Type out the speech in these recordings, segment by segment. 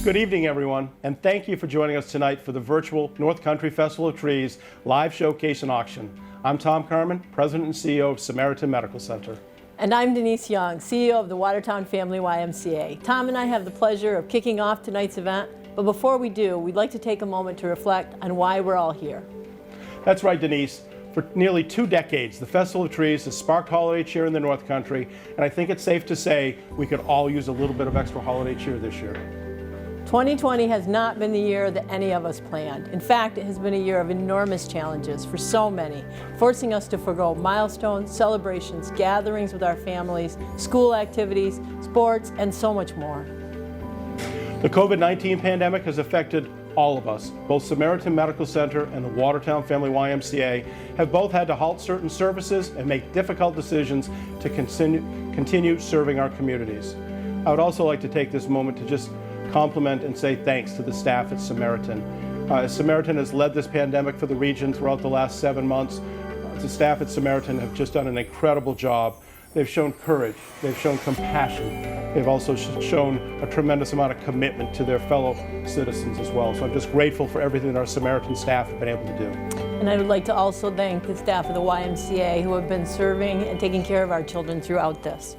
Good evening, everyone, and thank you for joining us tonight for the virtual North Country Festival of Trees live showcase and auction. I'm Tom Carmen, President and CEO of Samaritan Medical Center. And I'm Denise Young, CEO of the Watertown Family YMCA. Tom and I have the pleasure of kicking off tonight's event, but before we do, we'd like to take a moment to reflect on why we're all here. That's right, Denise. For nearly 2 decades, the Festival of Trees has sparked holiday cheer in the North Country, and I think it's safe to say we could all use a little bit of extra holiday cheer this year. 2020 has not been the year that any of us planned. In fact, it has been a year of enormous challenges for so many, forcing us to forgo milestones, celebrations, gatherings with our families, school activities, sports, and so much more. The COVID-19 pandemic has affected all of us. Both Samaritan Medical Center and the Watertown Family YMCA have both had to halt certain services and make difficult decisions to continue serving our communities. I would also like to take this moment to just compliment and say thanks to the staff at Samaritan. Samaritan has led this pandemic for the region throughout the last 7 months. The staff at Samaritan have just done an incredible job. They've shown courage, they've shown compassion, they've also shown a tremendous amount of commitment to their fellow citizens as well. So I'm just grateful for everything that our Samaritan staff have been able to do. And I would like to also thank the staff of the YMCA who have been serving and taking care of our children throughout this.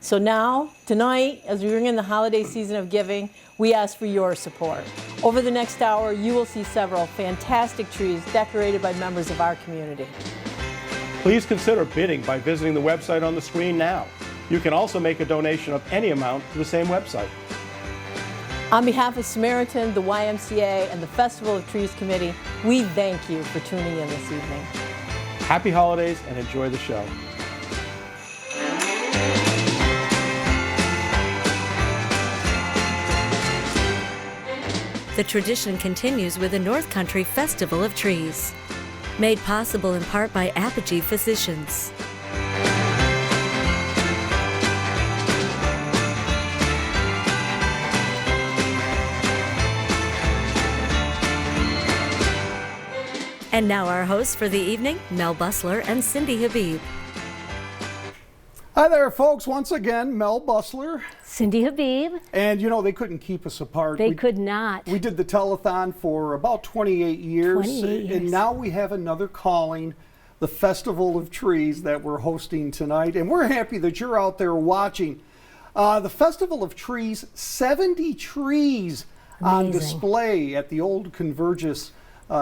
So now, tonight, as we bring in the holiday season of giving, we ask for your support. Over the next hour, you will see several fantastic trees decorated by members of our community. Please consider bidding by visiting the website on the screen now. You can also make a donation of any amount to the same website. On behalf of Samaritan, the YMCA, and the Festival of Trees Committee, we thank you for tuning in this evening. Happy holidays and enjoy the show. The tradition continues with the North Country Festival of Trees, made possible in part by Apogee Physicians. And now our hosts for the evening, Mel Busler and Cindy Habib. Hi there, folks. Once again, Mel Busler. Cindy Habib. And you know, they couldn't keep us apart. They could not. We did the telethon for about 28 years. 28 years. And now we have another calling, the Festival of Trees, that we're hosting tonight. And we're happy that you're out there watching. The Festival of Trees, 70 trees on display at the old Convergys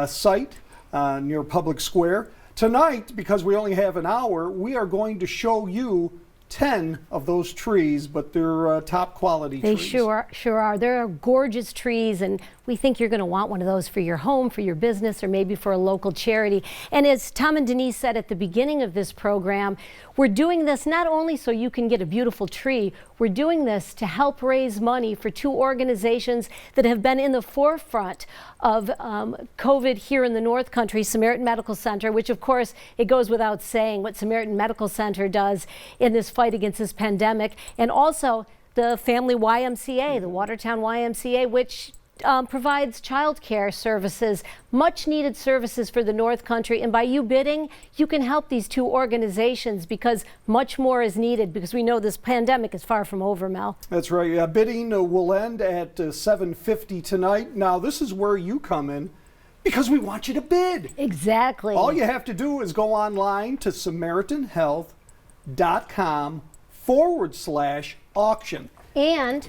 site near Public Square. Tonight, because we only have an hour, we are going to show you 10 of those trees, but they're top quality trees. They sure are. They're gorgeous trees, and we think you're going to want one of those for your home, for your business, or maybe for a local charity. And as Tom and Denise said at the beginning of this program, we're doing this not only so you can get a beautiful tree, we're doing this to help raise money for 2 organizations that have been in the forefront of COVID here in the North Country, Samaritan Medical Center, which of course it goes without saying what Samaritan Medical Center does in this fight against this pandemic, and also the Family YMCA, the Watertown YMCA, which provides child care services, much needed services for the North Country. And by you bidding, you can help these 2 organizations because much more is needed, because we know this pandemic is far from over, Mel. That's right. Bidding will end at 7:50 tonight. Now, this is where you come in because we want you to bid. Exactly. All you have to do is go online to SamaritanHealth.com/auction. And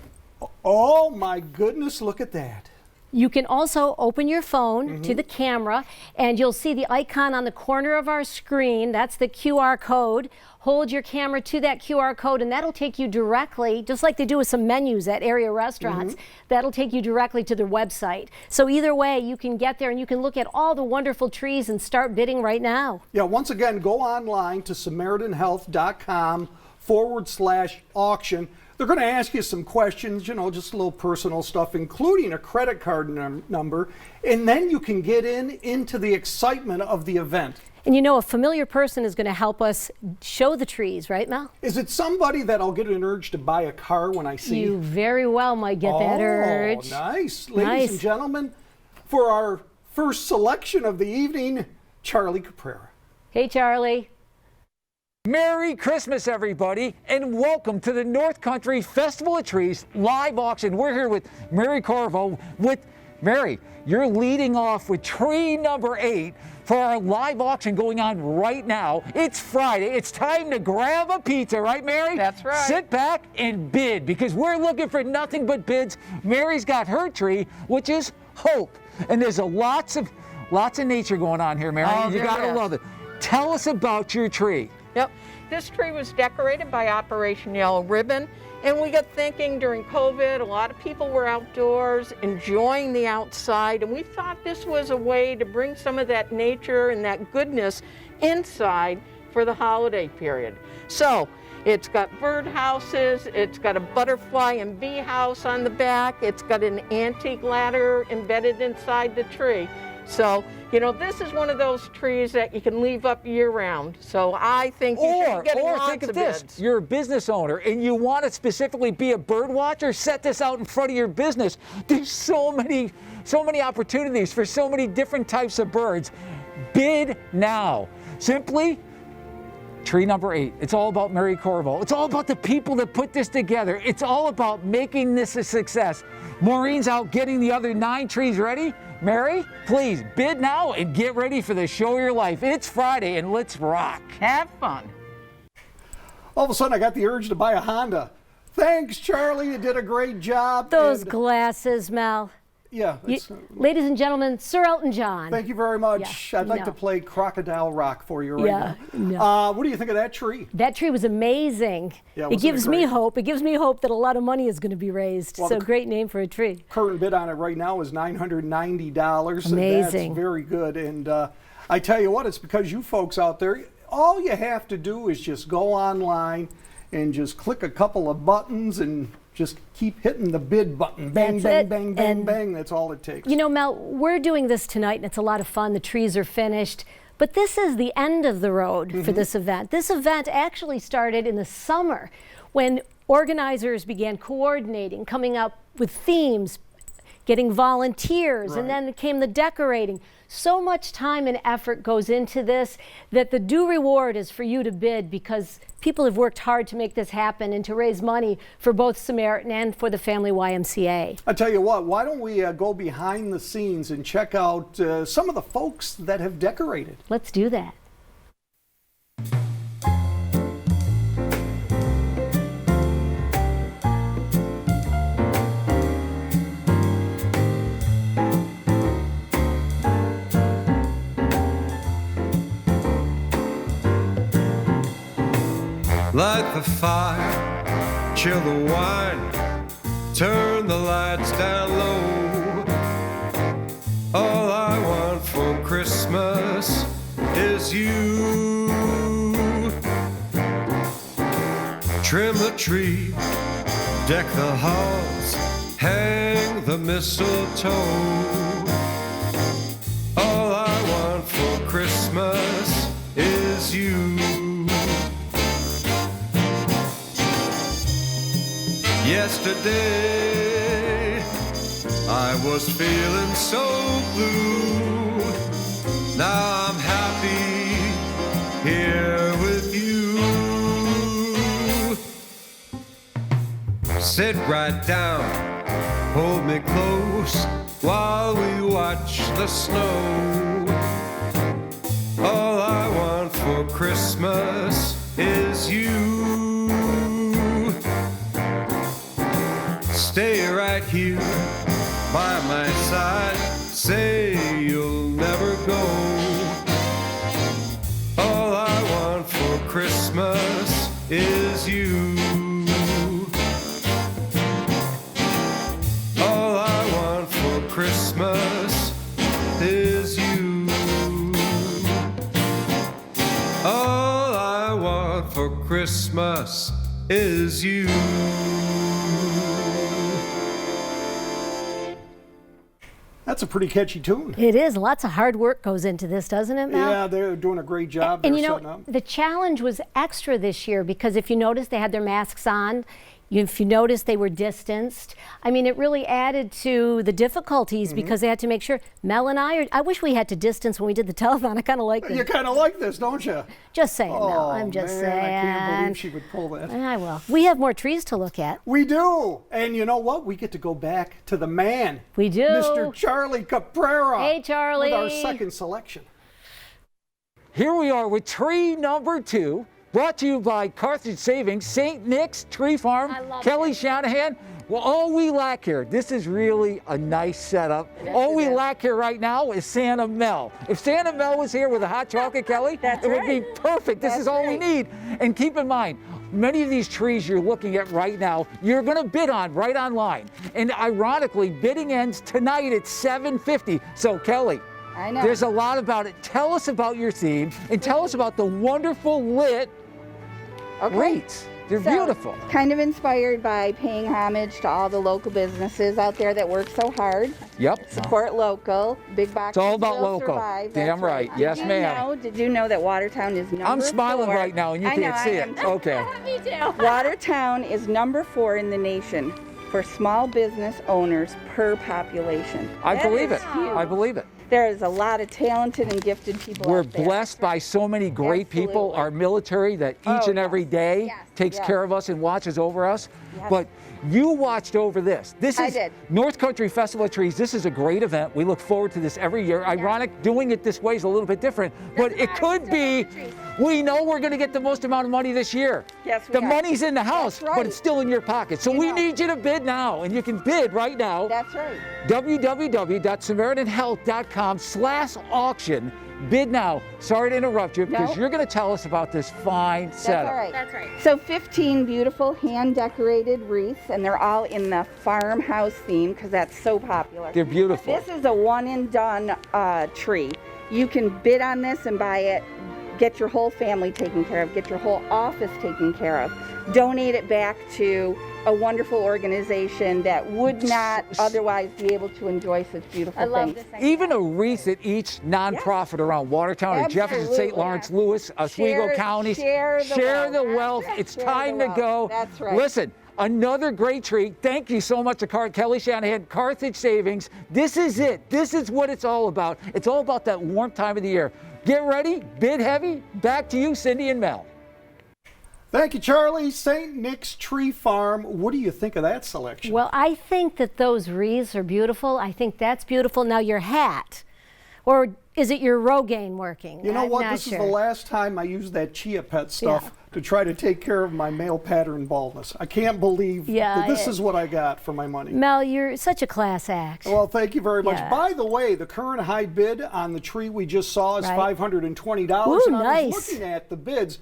oh my goodness, look at that. you can also open your phone to the camera, and you'll see the icon on the corner of our screen. That's the QR code. Hold your camera to that QR code, and that'll take you directly, just like they do with some menus at area restaurants, that'll take you directly to their website. So either way, you can get there and you can look at all the wonderful trees and start bidding right now. Yeah, once again, go online to SamaritanHealth.com/auction. They're going to ask you some questions, you know, just a little personal stuff, including a credit card number, and then you can get into the excitement of the event. And you know, a familiar person is going to help us show the trees, right, Mel? Is it somebody that I'll get an urge to buy a car when I see you? Very well might get that urge. Nice. Ladies and gentlemen, for our first selection of the evening, Charlie Caprera. Hey, Charlie. Merry Christmas, everybody, and welcome to the North Country Festival of Trees live auction. We're here with Mary Corvo. Mary, you're leading off with tree number 8 for our live auction going on right now. It's Friday. It's time to grab a pizza, right, Mary? That's right. Sit back and bid, because we're looking for nothing but bids. Mary's got her tree, which is hope, and there's lots of nature going on here, Mary. Oh, You gotta love it. Tell us about your tree. Yep. This tree was decorated by Operation Yellow Ribbon, and we got thinking during COVID, a lot of people were outdoors enjoying the outside, and we thought this was a way to bring some of that nature and that goodness inside for the holiday period. So it's got bird houses, it's got a butterfly and bee house on the back, it's got an antique ladder embedded inside the tree. So, you know, this is one of those trees that you can leave up year round. So I think you should get lots think of of this. bids. You're a business owner and you want to specifically be a bird watcher, set this out in front of your business. There's so many opportunities for so many different types of birds. Bid now. Simply tree number 8. It's all about Mary Corvo. It's all about the people that put this together. It's all about making this a success. Maureen's out getting the other 9 trees ready. Mary, please bid now and get ready for the show of your life. It's Friday and let's rock. Have fun. All of a sudden, I got the urge to buy a Honda. Thanks, Charlie. You did a great job. Those And, glasses, Mel. yeah. Ladies and gentlemen, Sir Elton John. Thank you very much. Yeah, I'd like to no. play Crocodile Rock for you right Yeah, now. no. What do you think of that tree? That tree was amazing. Yeah, it wasn't gives it me great? hope. It gives me hope that a lot of money is going to be raised. Well, So the- great name for a tree. Current bid on it right now is $990. And Amazing. that's very good. And I tell you what, it's because you folks out there, all you have to do is just go online and just click a couple of buttons and just keep hitting the bid button. Bang, That's bang, it. bang, bang, And bang. That's all it takes. You know, Mel, we're doing this tonight and it's a lot of fun. The trees are finished. But this is the end of the road for this event. This event actually started in the summer when organizers began coordinating, coming up with themes, getting volunteers, and then came the decorating. So much time and effort goes into this that the due reward is for you to bid, because people have worked hard to make this happen and to raise money for both Samaritan and for the Family YMCA. I tell you what, why don't we go behind the scenes and check out some of the folks that have decorated. Let's do that. Light the fire, chill the wine, turn the lights down low. All I want for Christmas is you. Trim the tree, deck the halls, hang the mistletoe. All I want for Christmas is you. Yesterday, I was feeling so blue. Now I'm happy here with you. Sit right down, hold me close while we watch the snow. All I want for Christmas is you. Stay right here by my side, say you'll never go. All I want for Christmas is you. All I want for Christmas is you. All I want for Christmas is you. That's a pretty catchy tune. It is. Lots of hard work goes into this, doesn't it, Mel? Yeah, they're doing a great job. And They're you setting know, up. the challenge was extra this year because if you notice, they had their masks on. If you notice, they were distanced. I mean, it really added to the difficulties because they had to make sure. Mel and I wish we had to distance when we did the telethon. I kind of like this. You kind of like this, don't you? Just saying, Mel. I'm just saying. I can't believe she would pull that. I will. We have more trees to look at. We do. And you know what? We get to go back to the man. We do. Mr. Charlie Caprera. Hey, Charlie. With our second selection. Here we are with tree number 2, brought to you by Carthage Savings, St. Nick's Tree Farm, Kelly Shanahan. Well, all we lack here, this is really a nice setup. All we lack here right now is Santa Mel. If Santa Mel was here with a hot chocolate, Kelly, it would be perfect. This is all we need. And keep in mind, many of these trees you're looking at right now, you're going to bid on right online. And ironically, bidding ends tonight at 7:50. So, Kelly, I know. there's a lot about it. Tell us about your theme and tell us about the wonderful lit rates. They're beautiful. Kind of inspired by paying homage to all the local businesses out there that work so hard. Yep. Support local. Big boxes It's all about will local. survive. Damn That's right. Yes, ma'am. Did you know that Watertown is number 4? I'm smiling right now and you can't see it. Okay. Me too. Watertown is number 4 in the nation for small business owners per population. I That believe is it. huge. I believe it. There is a lot of talented and gifted people We're out there. blessed by so many great people, Absolutely. our military that each and every day takes yes. care of us and watches over us. Yes. But you watched over this. This I is did. North Country Festival of Trees. This is a great event. We look forward to this every year. Ironic, doing it this way is a little bit different, but it could be, we know we're going to get the most amount of money this year. Yes, we the are. money's in the house, That's right. but it's still in your pocket. So You we know. need you to bid now, and you can bid right now. That's right. www.samaritanhealth.com/auction. Bid now. Sorry to interrupt you because No. you're going to tell us about this fine setup. That's all right. That's right. So 15 beautiful hand-decorated wreaths, and they're all in the farmhouse theme because that's so popular. They're beautiful. This is a one-and-done tree. You can bid on this and buy it, get your whole family taken care of, get your whole office taken care of, donate it back to a wonderful organization that would not otherwise be able to enjoy such beautiful I love things. this. Even a wreath at each nonprofit around Watertown or Jefferson, St. Absolutely. Lawrence, Lewis, Oswego Share- counties. share the wealth. It's Share time the to wealth. go. That's right. Listen, another great treat. Thank you so much to Kelly Shanahan, Carthage Savings. This is it. This is what it's all about. It's all about that warm time of the year. Get ready, bid heavy. Back to you, Cindy and Mel. Thank you, Charlie. St. Nick's Tree Farm. What do you think of that selection? Well, I think that those wreaths are beautiful. I think that's beautiful. Now your hat, or is it your Rogaine working? You know I'm what? not This sure. is the last time I used that Chia Pet stuff to try to take care of my male pattern baldness. I can't believe that this is what I got for my money. Mel, you're such a class act. Well, thank you very much. Yeah. By the way, the current high bid on the tree we just saw is Right. $520. Ooh, and I nice. was looking at the bids,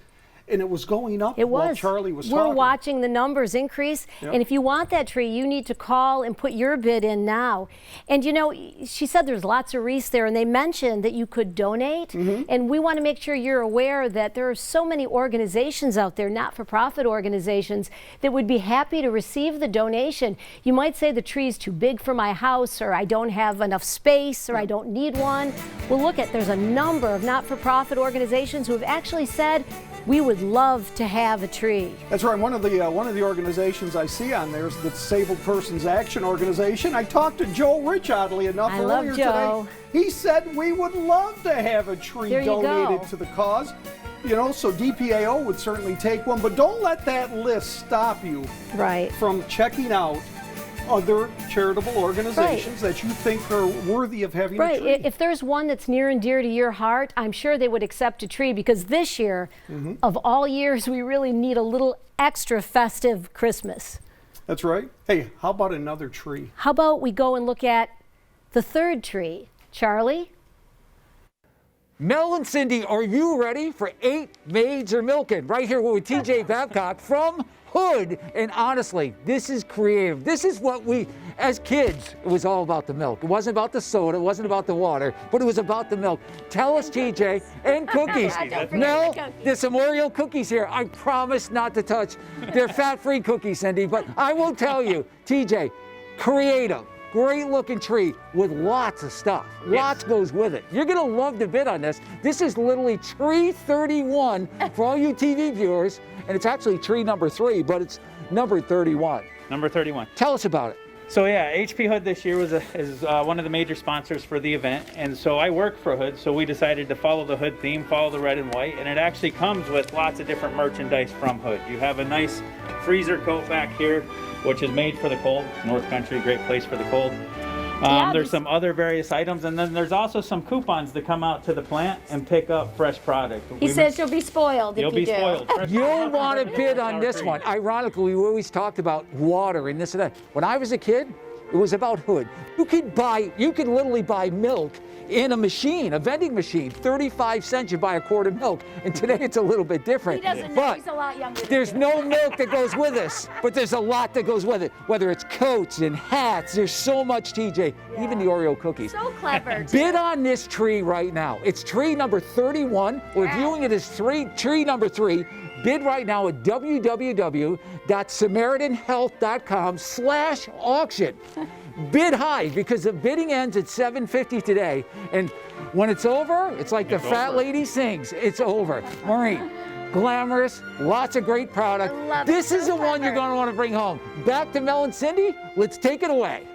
and it was going up It while was. Charlie was We're talking. watching the numbers increase. Yep. And if you want that tree, you need to call and put your bid in now. And you know, she said there's lots of wreaths there, and they mentioned that you could donate. And we want to make sure you're aware that there are so many organizations out there, not-for-profit organizations, that would be happy to receive the donation. You might say the tree's too big for my house, or I don't have enough space, or I don't need one. Well, look at, there's a number of not-for-profit organizations who have actually said, we would love to have a tree. That's right. One of the organizations I see on there is the Disabled Persons Action Organization. I talked to Joe Rich, oddly enough, I love earlier Joe. today. He said we would love to have a tree There you donated go. to the cause. You know, so DPAO would certainly take one, but don't let that list stop you Right. from checking out other charitable organizations that you think are worthy of having a Right. tree. If there's one that's near and dear to your heart, I'm sure they would accept a tree, because this year, of all years, we really need a little extra festive Christmas. That's right. Hey, how about another tree? How about we go and look at the third tree? Charlie? Mel and Cindy, are you ready for 8 Maids Are Milking? Right here with TJ Babcock from Hood. And honestly, this is creative. This is what we, as kids, it was all about the milk. It wasn't about the soda, it wasn't about the water, but it was about the milk. Tell us, TJ, and cookies. Mel, there's some Oreo cookies here. I promise not to touch. They're fat-free cookies, Cindy, but I will tell you, TJ, creative. Great looking tree with lots of stuff. Lots goes with it. You're gonna love to bid on this. This is literally tree 31 for all you TV viewers, and it's actually tree number 3, but it's number 31. Number 31. Tell us about it. So yeah, HP Hood this year is one of the major sponsors for the event, and so I work for Hood, so we decided to follow the Hood theme, follow the red and white, and it actually comes with lots of different merchandise from Hood. You have a nice freezer coat back here, which is made for the cold. North Country, great place for the cold. There's some other various items, and then there's also some coupons to come out to the plant and pick up fresh product. He says you'll be spoiled if you do. You'll be spoiled. You'll want to bid on this one. Ironically, we always talked about water and this and that. When I was a kid, it was about Hood. You could literally buy milk in a machine, a vending machine. 35 cents you buy a quart of milk. And today it's a little bit different. He doesn't know, he's a lot younger than there's you. no milk that goes with this, but there's a lot that goes with it. Whether it's coats and hats, there's so much, TJ, even the Oreo cookies. So clever. Bid on this tree right now. It's tree number 31. We're viewing it as tree number 3. Bid right now at www.samaritanhealth.com/auction. Bid high, because the bidding ends at 7:50 today. And when it's over, it's like the fat lady sings, it's over. Maureen, glamorous, lots of great product. This is the one you're going to want to bring home. Back to Mel and Cindy. Let's take it away.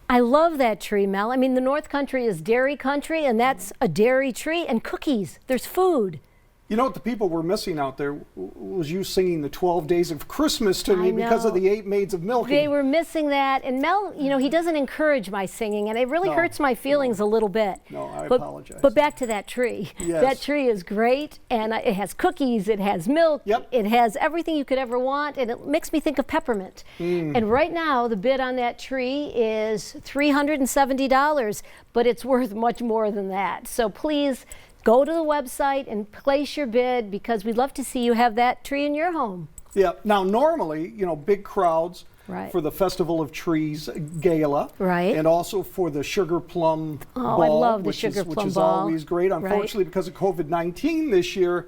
I love that tree, Mel. I mean, the North Country is dairy country, and that's a dairy tree, and cookies. There's food. You know what the people were missing out there was you singing the 12 Days of Christmas to me because of the 8 Maids of Milking. They were missing that. And Mel, you know, he doesn't encourage my singing, and it really hurts my feelings a little bit. No, I apologize. But back to that tree. Yes. That tree is great, and it has cookies, it has milk, it has everything you could ever want, and it makes me think of peppermint. And right now, the bid on that tree is $370, but it's worth much more than that. So please, go to the website and place your bid, because we'd love to see you have that tree in your home. Yeah. Now, normally, you know, big crowds for the Festival of Trees Gala. Right. And also for the Sugar Plum Ball. I love the which Sugar Plum Which is Ball. always great. Unfortunately, because of COVID-19 this year,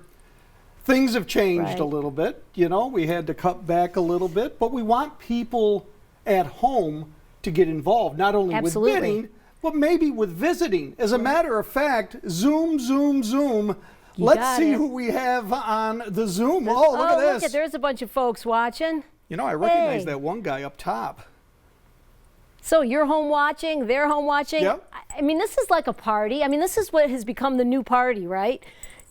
things have changed a little bit. You know, we had to cut back a little bit. But we want people at home to get involved, not only with bidding, but maybe with visiting. As a matter of fact, Zoom. Let's see who we have on the Zoom. Oh, look at this. There's a bunch of folks watching. You know, I recognize that one guy up top. So you're home watching, they're home watching. Yep. I mean, this is like a party. I mean, this is what has become the new party, right?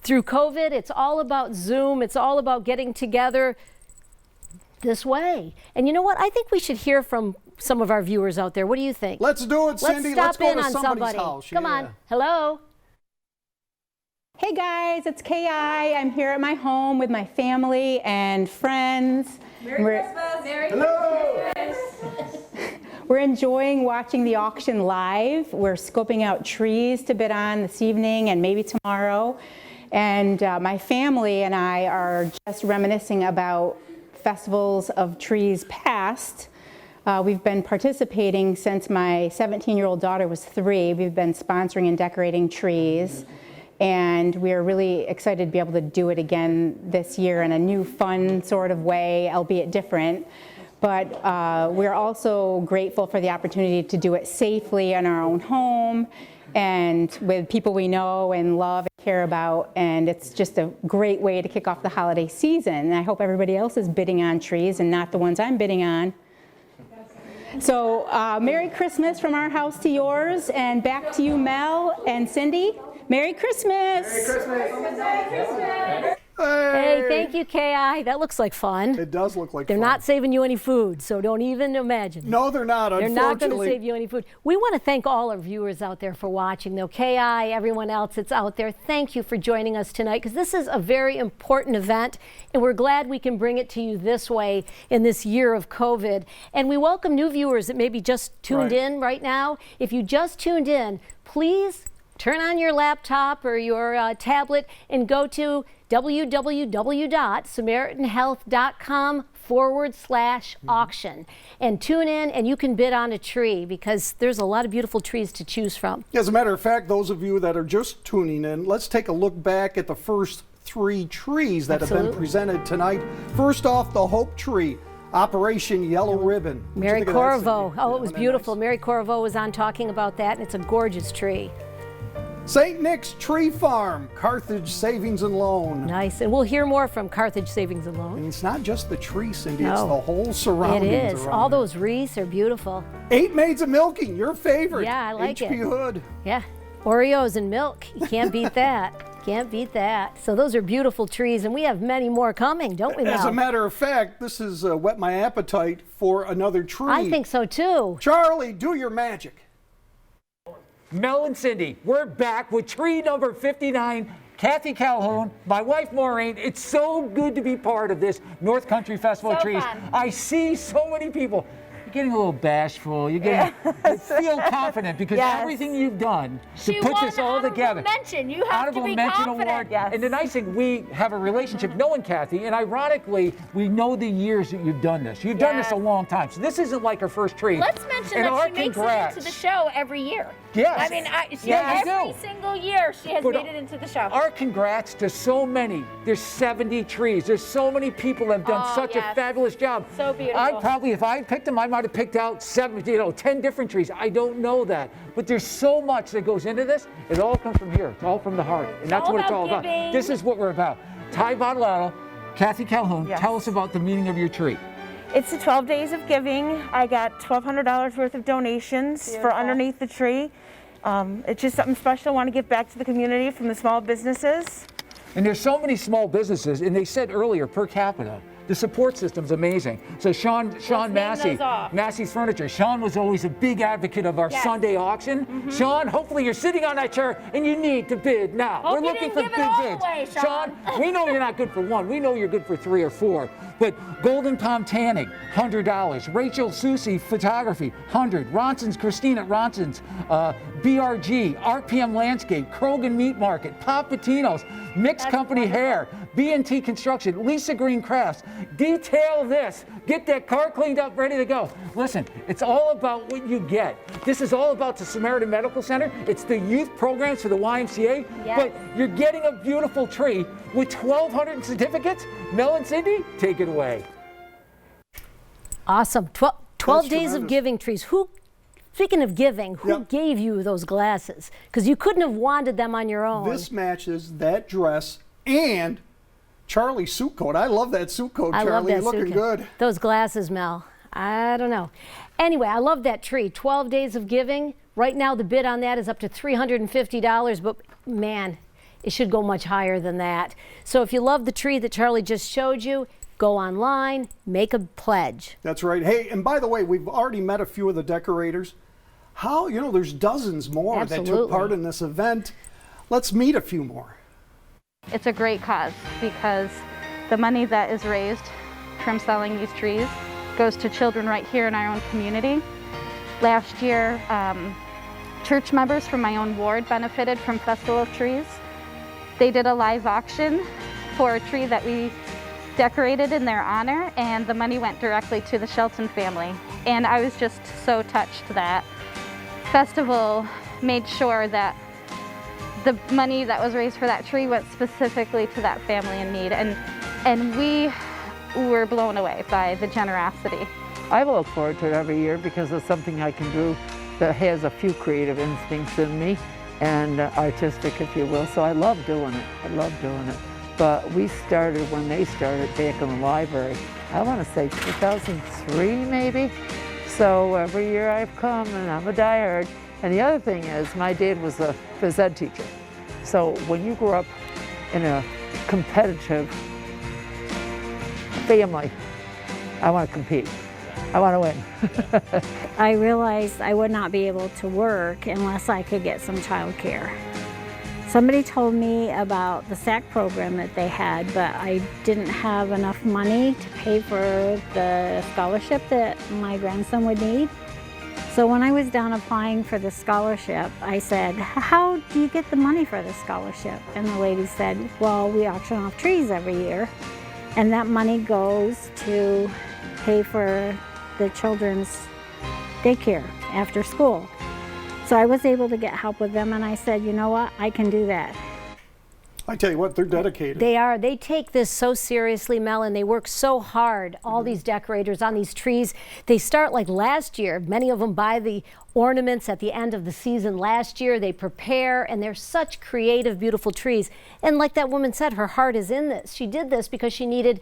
Through COVID, it's all about Zoom. It's all about getting together this way. And you know what? I think we should hear from some of our viewers out there. What do you think? Let's do it, Cindy. Let's go in to on somebody's house. Come on. Hello. Hey guys, it's Ki. I'm here at my home with my family and friends. Merry Christmas. Merry Christmas. We're enjoying watching the auction live. We're scoping out trees to bid on this evening and maybe tomorrow. And my family and I are just reminiscing about festivals of trees past. We've been participating since my 17-year-old daughter was 3. We've been sponsoring and decorating trees. And we're really excited to be able to do it again this year in a new, fun sort of way, albeit different. But we're also grateful for the opportunity to do it safely in our own home and with people we know and love and care about. And it's just a great way to kick off the holiday season. And I hope everybody else is bidding on trees and not the ones I'm bidding on. So Merry Christmas from our house to yours, and back to you, Mel and Cindy. Merry Christmas! Merry Christmas! Merry Christmas! Hey, thank you, Ki. That looks like fun. It does look like fun. They're not saving you any food, so don't even imagine. No, they're not, unfortunately. They're not going to save you any food. We want to thank all our viewers out there for watching, though. Ki, everyone else that's out there, thank you for joining us tonight, because this is a very important event, and we're glad we can bring it to you this way in this year of COVID. And we welcome new viewers that maybe just tuned in right now. If you just tuned in, please turn on your laptop or your tablet and go to www.samaritanhealth.com/auction and tune in, and you can bid on a tree, because there's a lot of beautiful trees to choose from. As a matter of fact, those of you that are just tuning in, let's take a look back at the first 3 trees that have been presented tonight. First off, the Hope Tree, Operation Yellow Ribbon. Mary Corvo. Oh, it was beautiful. Nice? Mary Corvo was on talking about that, and it's a gorgeous tree. St. Nick's Tree Farm, Carthage Savings and Loan. Nice. And we'll hear more from Carthage Savings and Loan. And it's not just the tree, Cindy, it's No. the whole surroundings. It is. around All there. those wreaths are beautiful. 8 Maids of Milking, your favorite. Yeah, I like HP it. Hood. Yeah. Oreos and milk. You can't beat that. Can't beat that. So those are beautiful trees, and we have many more coming, don't we, Mel? As a matter of fact, this has whet my appetite for another tree. I think so too. Charlie, do your magic. Mel and Cindy, we're back with tree number 59. Kathy Calhoun, my wife Maureen. It's so good to be part of this North Country Festival of So Trees. fun. I see so many people. You're getting a little bashful. You're getting, you feel confident because everything you've done to put this all together. Mention. You have to Honorable be Mention confident. Award. Yes. And the nice thing, we have a relationship knowing Kathy, and ironically, we know the years that you've done this. You've done this a long time. So this isn't like her first tree. Let's mention And that our she makes congrats. it into the show every year. Yes. I mean, Yes, you every do. single year she has But made it into the show. Our congrats to so many. There's 70 trees. There's so many people that have done Oh, such a yes. fabulous job. So beautiful. I probably, if I picked them, I might have picked out 10 different trees. I don't know that. But there's so much that goes into this. It all comes from here. It's all from the heart. And that's all what it's about all about. giving. This is what we're about. Ty Bottolato, Kathy Calhoun, tell us about the meaning of your tree. It's the 12 days of giving. I got $1,200 worth of donations for underneath the tree. It's just something special. I want to give back to the community from the small businesses. And there's so many small businesses, and they said earlier, per capita, the support system's amazing. So Sean Massey, those off. Massey's Furniture. Sean was always a big advocate of our Sunday auction. Sean, hopefully you're sitting on that chair and you need to bid now. Hope We're you looking didn't for give it big all bids. away, Sean. We know you're not good for one. We know you're good for 3 or 4. But Golden Palm Tanning, $100. Rachel Susi Photography, $100. Ronson's Christina Ronson's, BRG, RPM Landscape, Krogan Meat Market, Papatino's, Mixed Company Hair, B&T Construction, Lisa Green Crafts. Detail this. Get that car cleaned up, ready to go. Listen, it's all about what you get. This is all about the Samaritan Medical Center. It's the youth programs for the YMCA. Yes. But you're getting a beautiful tree with 1,200 certificates. Mel and Cindy, take it away. Awesome. 12 That's days of tremendous. giving trees. Speaking of giving, who gave you those glasses? Because you couldn't have wanted them on your own. This matches that dress and Charlie's suit coat. I love that suit coat, I Charlie. love that You're looking suit coat. good. Those glasses, Mel. I don't know. Anyway, I love that tree. 12 days of giving. Right now, the bid on that is up to $350, but man, it should go much higher than that. So if you love the tree that Charlie just showed you, go online, make a pledge. That's right. Hey, and by the way, we've already met a few of the decorators. There's dozens more that took Absolutely. part in this event. Let's meet a few more. It's a great cause because the money that is raised from selling these trees goes to children right here in our own community. Last year, church members from my own ward benefited from Festival of Trees. They did a live auction for a tree that we decorated in their honor, and the money went directly to the Shelton family. And I was just so touched that Festival made sure that the money that was raised for that tree went specifically to that family in need, and we were blown away by the generosity. I look forward to it every year because it's something I can do that has a few creative instincts in me and artistic, if you will. So I love doing it. I love doing it. But we started when they started back in the library. I want to say 2003 maybe. So every year I've come and I'm a diehard. And the other thing is my dad was a phys ed teacher. So when you grow up in a competitive family, I want to compete. I want to win. I realized I would not be able to work unless I could get some childcare. Somebody told me about the SAC program that they had, but I didn't have enough money to pay for the scholarship that my grandson would need. So when I was down applying for the scholarship, I said, "How do you get the money for the scholarship?" And the lady said, "Well, we auction off trees every year, and that money goes to pay for the children's daycare after school." So I was able to get help with them, and I said, "You know what? I can do that." I tell you what, they're dedicated. They are. They take this so seriously, Mel, and they work so hard, all these decorators on these trees. They start like last year. Many of them buy the ornaments at the end of the season last year. They prepare, and they're such creative, beautiful trees. And like that woman said, her heart is in this. She did this because she needed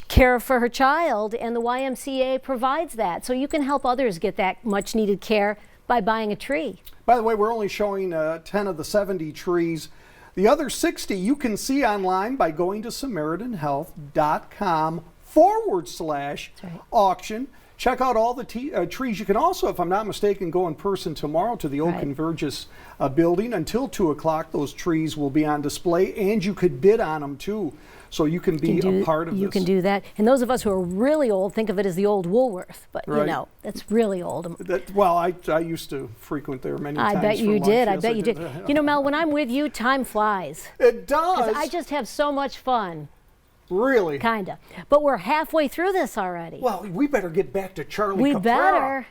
care for her child, and the YMCA provides that. So you can help others get that much needed care by buying a tree. By the way, we're only showing 10 of the 70 trees. The other 60 you can see online by going to SamaritanHealth.com/auction. Check out all the trees. You can also, if I'm not mistaken, go in person tomorrow to the Oak and Vergis building. Until 2 o'clock, those trees will be on display, and you could bid on them too. So you can be a part of this. You can do that. And those of us who are really old think of it as the old Woolworth, but you know, that's really old. Well, I used to frequent there many times. I bet you for did. lunch. I bet you did. You know, Mel, when I'm with you, time flies. It does. I just have so much fun. Really? Kinda. But we're halfway through this already. Well, we better get back to Charlie We Caprara. better.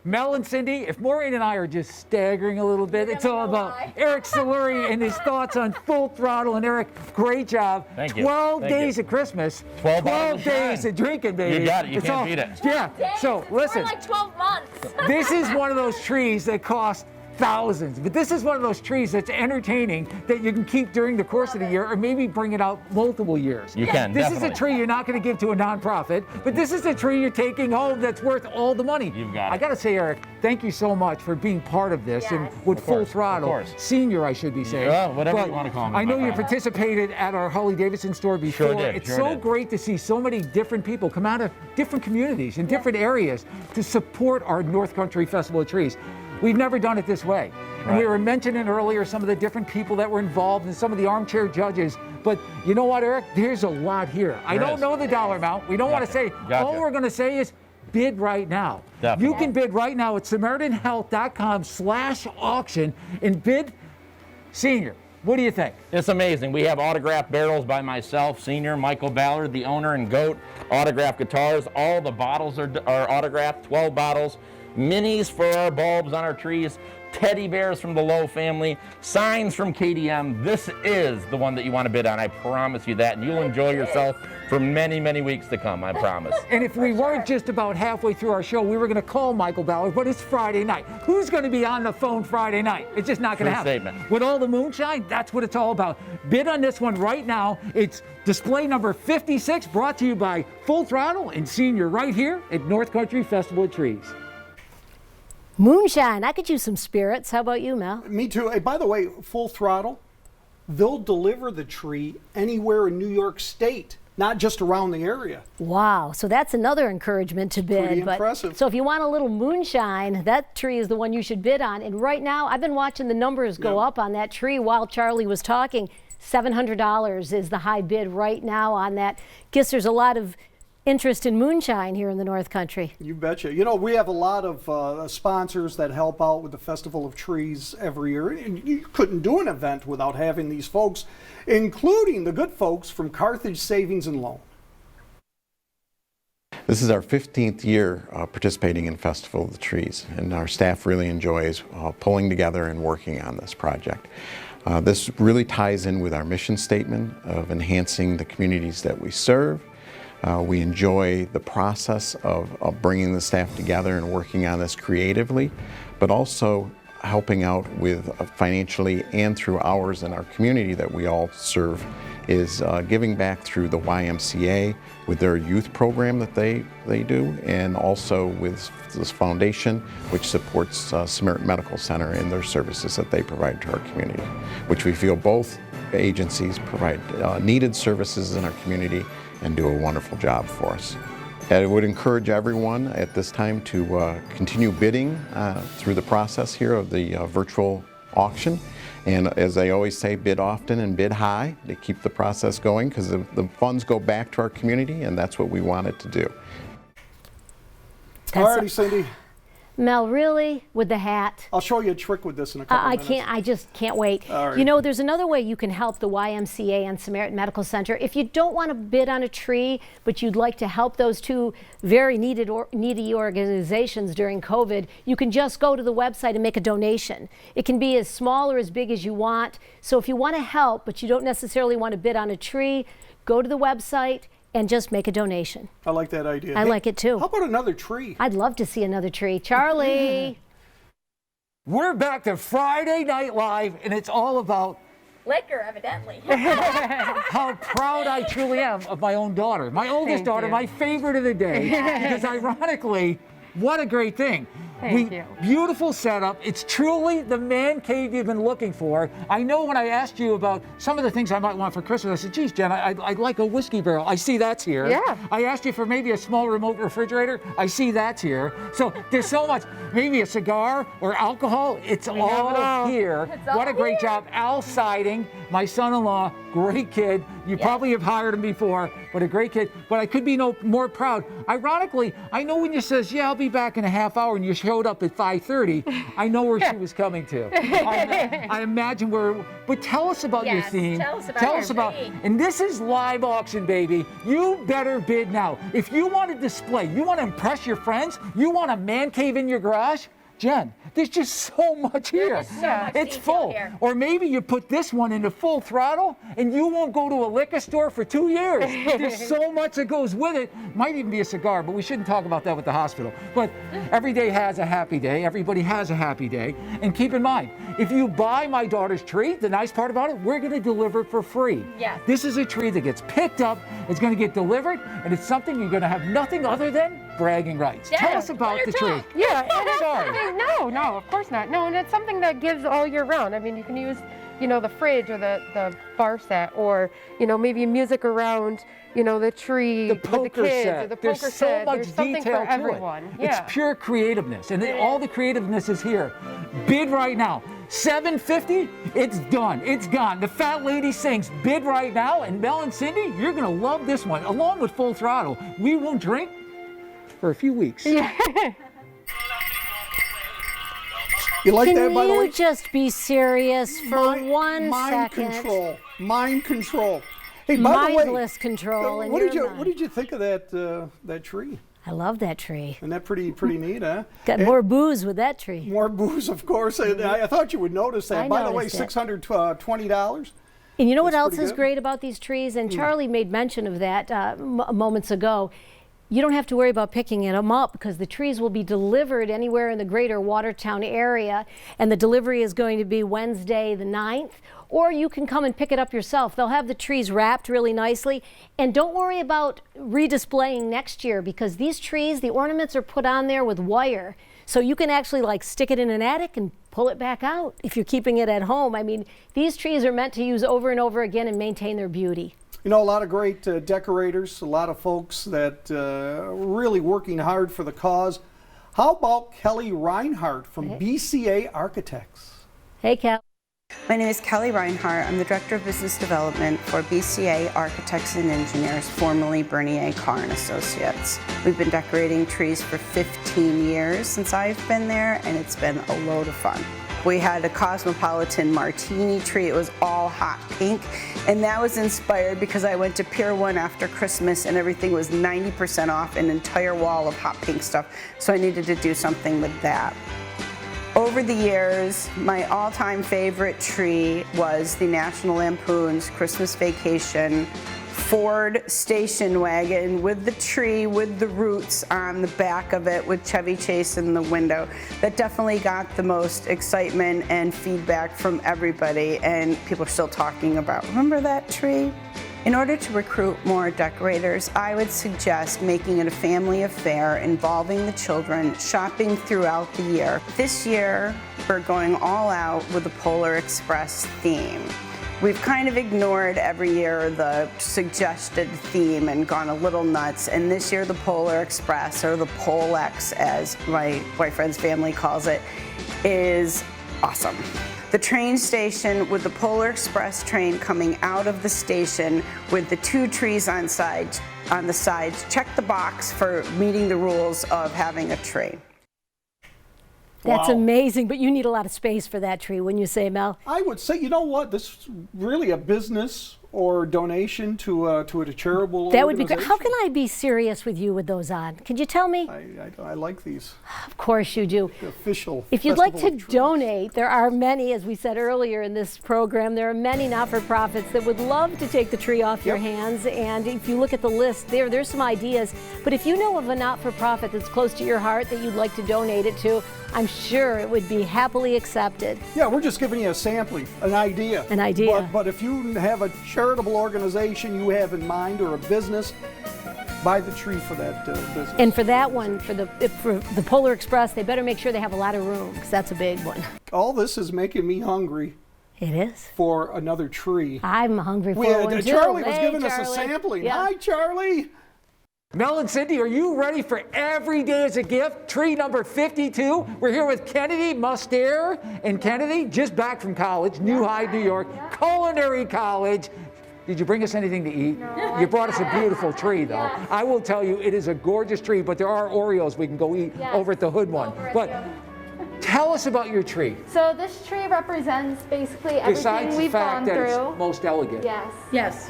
Mel and Cindy, if Maureen and I are just staggering a little bit, it's all about Eric Saluri and his thoughts on Full Throttle. And Eric, great job. Thank you. 12 Thank days you. of Christmas. 12 days of drinking, baby. You got it. You It's can't all- beat it. Yeah. So listen. For like 12 months. This is one of those trees that cost thousands, but this is one of those trees that's entertaining that you can keep during the course of the year, or maybe bring it out multiple years. You can, This definitely. is a tree you're not going to give to a nonprofit, but this is a tree you're taking home that's worth all the money. You've got it. I got to say, Eric, thank you so much for being part of this and with Of Full course, Throttle. of course. Senior, I should be saying. Yeah, whatever But you want to call me. I know my you friend. participated at our Harley-Davidson store before. Sure did, It's sure so did. great to see so many different people come out of different communities and different areas to support our North Country Festival of Trees. We've never done it this way. And we Right. were mentioning earlier some of the different people that were involved and some of the armchair judges. But you know what, Eric? There's a lot here. I There don't is. know the dollar amount. We don't want to say. Gotcha. All we're going to say is bid right now. Definitely. You can bid right now at SamaritanHealth.com/auction and bid. Senior, what do you think? It's amazing. We have autographed barrels by myself, Senior, Michael Ballard, the owner, and Goat. Autographed guitars. All the bottles are autographed, 12 bottles. Minis for our bulbs on our trees. Teddy bears from the Lowe family. Signs from KDM. This is the one that you want to bid on. I promise you that. And you'll enjoy yourself for many, many weeks to come. I promise. And if we weren't just about halfway through our show, we were going to call Michael Ballard, but it's Friday night. Who's going to be on the phone Friday night? It's just not going to True happen. statement. With all the moonshine, that's what it's all about. Bid on this one right now. It's display number 56, brought to you by Full Throttle and Senior right here at North Country Festival of Trees. Moonshine. I could use some spirits. How about you, Mel? Me too. Hey, by the way, Full Throttle, they'll deliver the tree anywhere in New York State, not just around the area. Wow. So that's another encouragement to bid. Pretty impressive. So if you want a little moonshine, that tree is the one you should bid on. And right now, I've been watching the numbers go up on that tree while Charlie was talking. $700 is the high bid right now on that. Guess there's a lot of interest in moonshine here in the North Country. You betcha. You know, we have a lot of sponsors that help out with the Festival of Trees every year. And you couldn't do an event without having these folks, including the good folks from Carthage Savings and Loan. This is our 15th year participating in Festival of the Trees, and our staff really enjoys pulling together and working on this project. This really ties in with our mission statement of enhancing the communities that we serve. We enjoy the process of bringing the staff together and working on this creatively, but also helping out with financially and through hours in our community that we all serve is giving back through the YMCA with their youth program that they do, and also with this foundation which supports Samaritan Medical Center and their services that they provide to our community, which we feel both agencies provide needed services in our community and do a wonderful job for us. I would encourage everyone at this time to continue bidding through the process here of the virtual auction. And as I always say, bid often and bid high to keep the process going, because the funds go back to our community, and that's what we want it to do. All righty, Cindy. Mel, really? With the hat? I'll show you a trick with this in a couple minutes. I just can't wait. All right. You know, there's another way you can help the YMCA and Samaritan Medical Center. If you don't want to bid on a tree, but you'd like to help those two very needy organizations during COVID, you can just go to the website and make a donation. It can be as small or as big as you want. So if you want to help, but you don't necessarily want to bid on a tree, go to the website and just make a donation. I like that idea. I like it too. How about another tree? I'd love to see another tree. Charlie. We're back to Friday Night Live, and it's all about Liquor, evidently. how proud I truly am of my own daughter. My oldest daughter, my favorite of the day. Because ironically, what a great thing. Thank you. Beautiful setup. It's truly the man cave you've been looking for. I know when I asked you about some of the things I might want for Christmas, I said, geez, Jen, I'd like a whiskey barrel. I see that's here. Yeah. I asked you for maybe a small remote refrigerator. I see that's here. So there's so much. Maybe a cigar or alcohol. It's all here. What a great job. Al Siding, my son-in-law, great kid. You probably have hired him before, but a great kid. But I could be no more proud. Ironically, I know when you says, yeah, I'll be back in a half hour, and you showed up at 5:30, I know where she was coming to. I imagine where, but tell us about your theme. Tell us about your theme. And this is live auction, baby. You better bid now. If you want to display, you want to impress your friends, you want a man cave in your garage, Jen, there's just so much here. It's full. Here. Or maybe you put this one into full throttle and you won't go to a liquor store for 2 years. There's so much that goes with it. Might even be a cigar, but we shouldn't talk about that with the hospital. But every day has a happy day. Everybody has a happy day. And keep in mind, if you buy my daughter's tree, the nice part about it, we're going to deliver it for free. Yes. This is a tree that gets picked up, it's going to get delivered, and it's something you're going to have nothing other than bragging rights. Yeah, Tell us about the tree. Yeah, and it's Sorry. something, no, of course not. No, and it's something that gives all year round. I mean, you can use, the fridge or the bar set, or, maybe music around, the tree The poker with the kids, set. or the There's poker so set. much There's something detail for to everyone. it. Yeah. It's pure creativeness, and all the creativeness is here. Bid right now. $750, it's done. It's gone. The fat lady sings bid right now, and Mel and Cindy, you're going to love this one, along with Full Throttle. We won't drink for a few weeks. Yeah. You like that, by the way? Can you just be serious for one mind second? Control. Mind control. Hey, by the way, Mindless control. in what your did you mind. what did you think of that tree? I love that tree. Isn't that pretty neat, huh? Got more booze with that tree. More booze, of course. And I thought you would notice that. I By the way, noticed it. $620. And you know what That's else pretty is good. great about these trees? And Charlie made mention of that moments ago. You don't have to worry about picking them up because the trees will be delivered anywhere in the greater Watertown area. And the delivery is going to be Wednesday the 9th. Or you can come and pick it up yourself. They'll have the trees wrapped really nicely. And don't worry about redisplaying next year because these trees, the ornaments are put on there with wire. So you can actually stick it in an attic and pull it back out if you're keeping it at home. I mean, these trees are meant to use over and over again and maintain their beauty. A lot of great decorators, a lot of folks that really working hard for the cause. How about Kelly Reinhardt from BCA Architects? Hey, Kel. My name is Kelly Reinhardt. I'm the Director of Business Development for BCA Architects and Engineers, formerly Bernier Carr & Associates. We've been decorating trees for 15 years since I've been there, and it's been a load of fun. We had a Cosmopolitan Martini tree. It was all hot pink, and that was inspired because I went to Pier 1 after Christmas and everything was 90% off, an entire wall of hot pink stuff, so I needed to do something with that. Over the years, my all-time favorite tree was the National Lampoon's Christmas Vacation Ford station wagon with the tree, with the roots on the back of it, with Chevy Chase in the window. That definitely got the most excitement and feedback from everybody, and people are still talking about, remember that tree? In order to recruit more decorators, I would suggest making it a family affair involving the children, shopping throughout the year. This year, we're going all out with the Polar Express theme. We've kind of ignored every year the suggested theme and gone a little nuts, and this year the Polar Express, or the Polex as my boyfriend's family calls it, is awesome. The train station with the Polar Express train coming out of the station with the two trees on the sides, check the box for meeting the rules of having a tree. That's Wow. amazing, but you need a lot of space for that tree, wouldn't you say, Mel? I would say, you know what, this is really a business or donation to a charitable That would be organization. great. How can I be serious with you with those on? Could you tell me? I like these. Of course you do. The official. If you'd like to Festival of Trees. donate, there are many, as we said earlier in this program, there are many not-for-profits that would love to take the tree off your hands. And if you look at the list, there's some ideas. But if you know of a not-for-profit that's close to your heart that you'd like to donate it to, I'm sure it would be happily accepted. Yeah, we're just giving you a sampling, an idea. An idea. But if you have a charitable organization you have in mind or a business, buy the tree for that business. And for that one, for the Polar Express, they better make sure they have a lot of room, because that's a big one. All this is making me hungry. It is. For another tree. I'm hungry for one too. Charlie was Hey, giving us a Charlie. sampling. Yeah. Hi, Charlie. Mel and Cindy, are you ready for every day as a gift? Tree number 52. We're here with Kennedy Mustair. And Kennedy, just back from college, New High, New York, culinary college. Did you bring us anything to eat? No. You brought us a beautiful tree, though. Yes. I will tell you, it is a gorgeous tree, but there are Oreos we can go eat over at the Hood one. But tell us about your tree. So this tree represents basically everything we've gone through. Besides the fact that it's most elegant. Yes. Yes.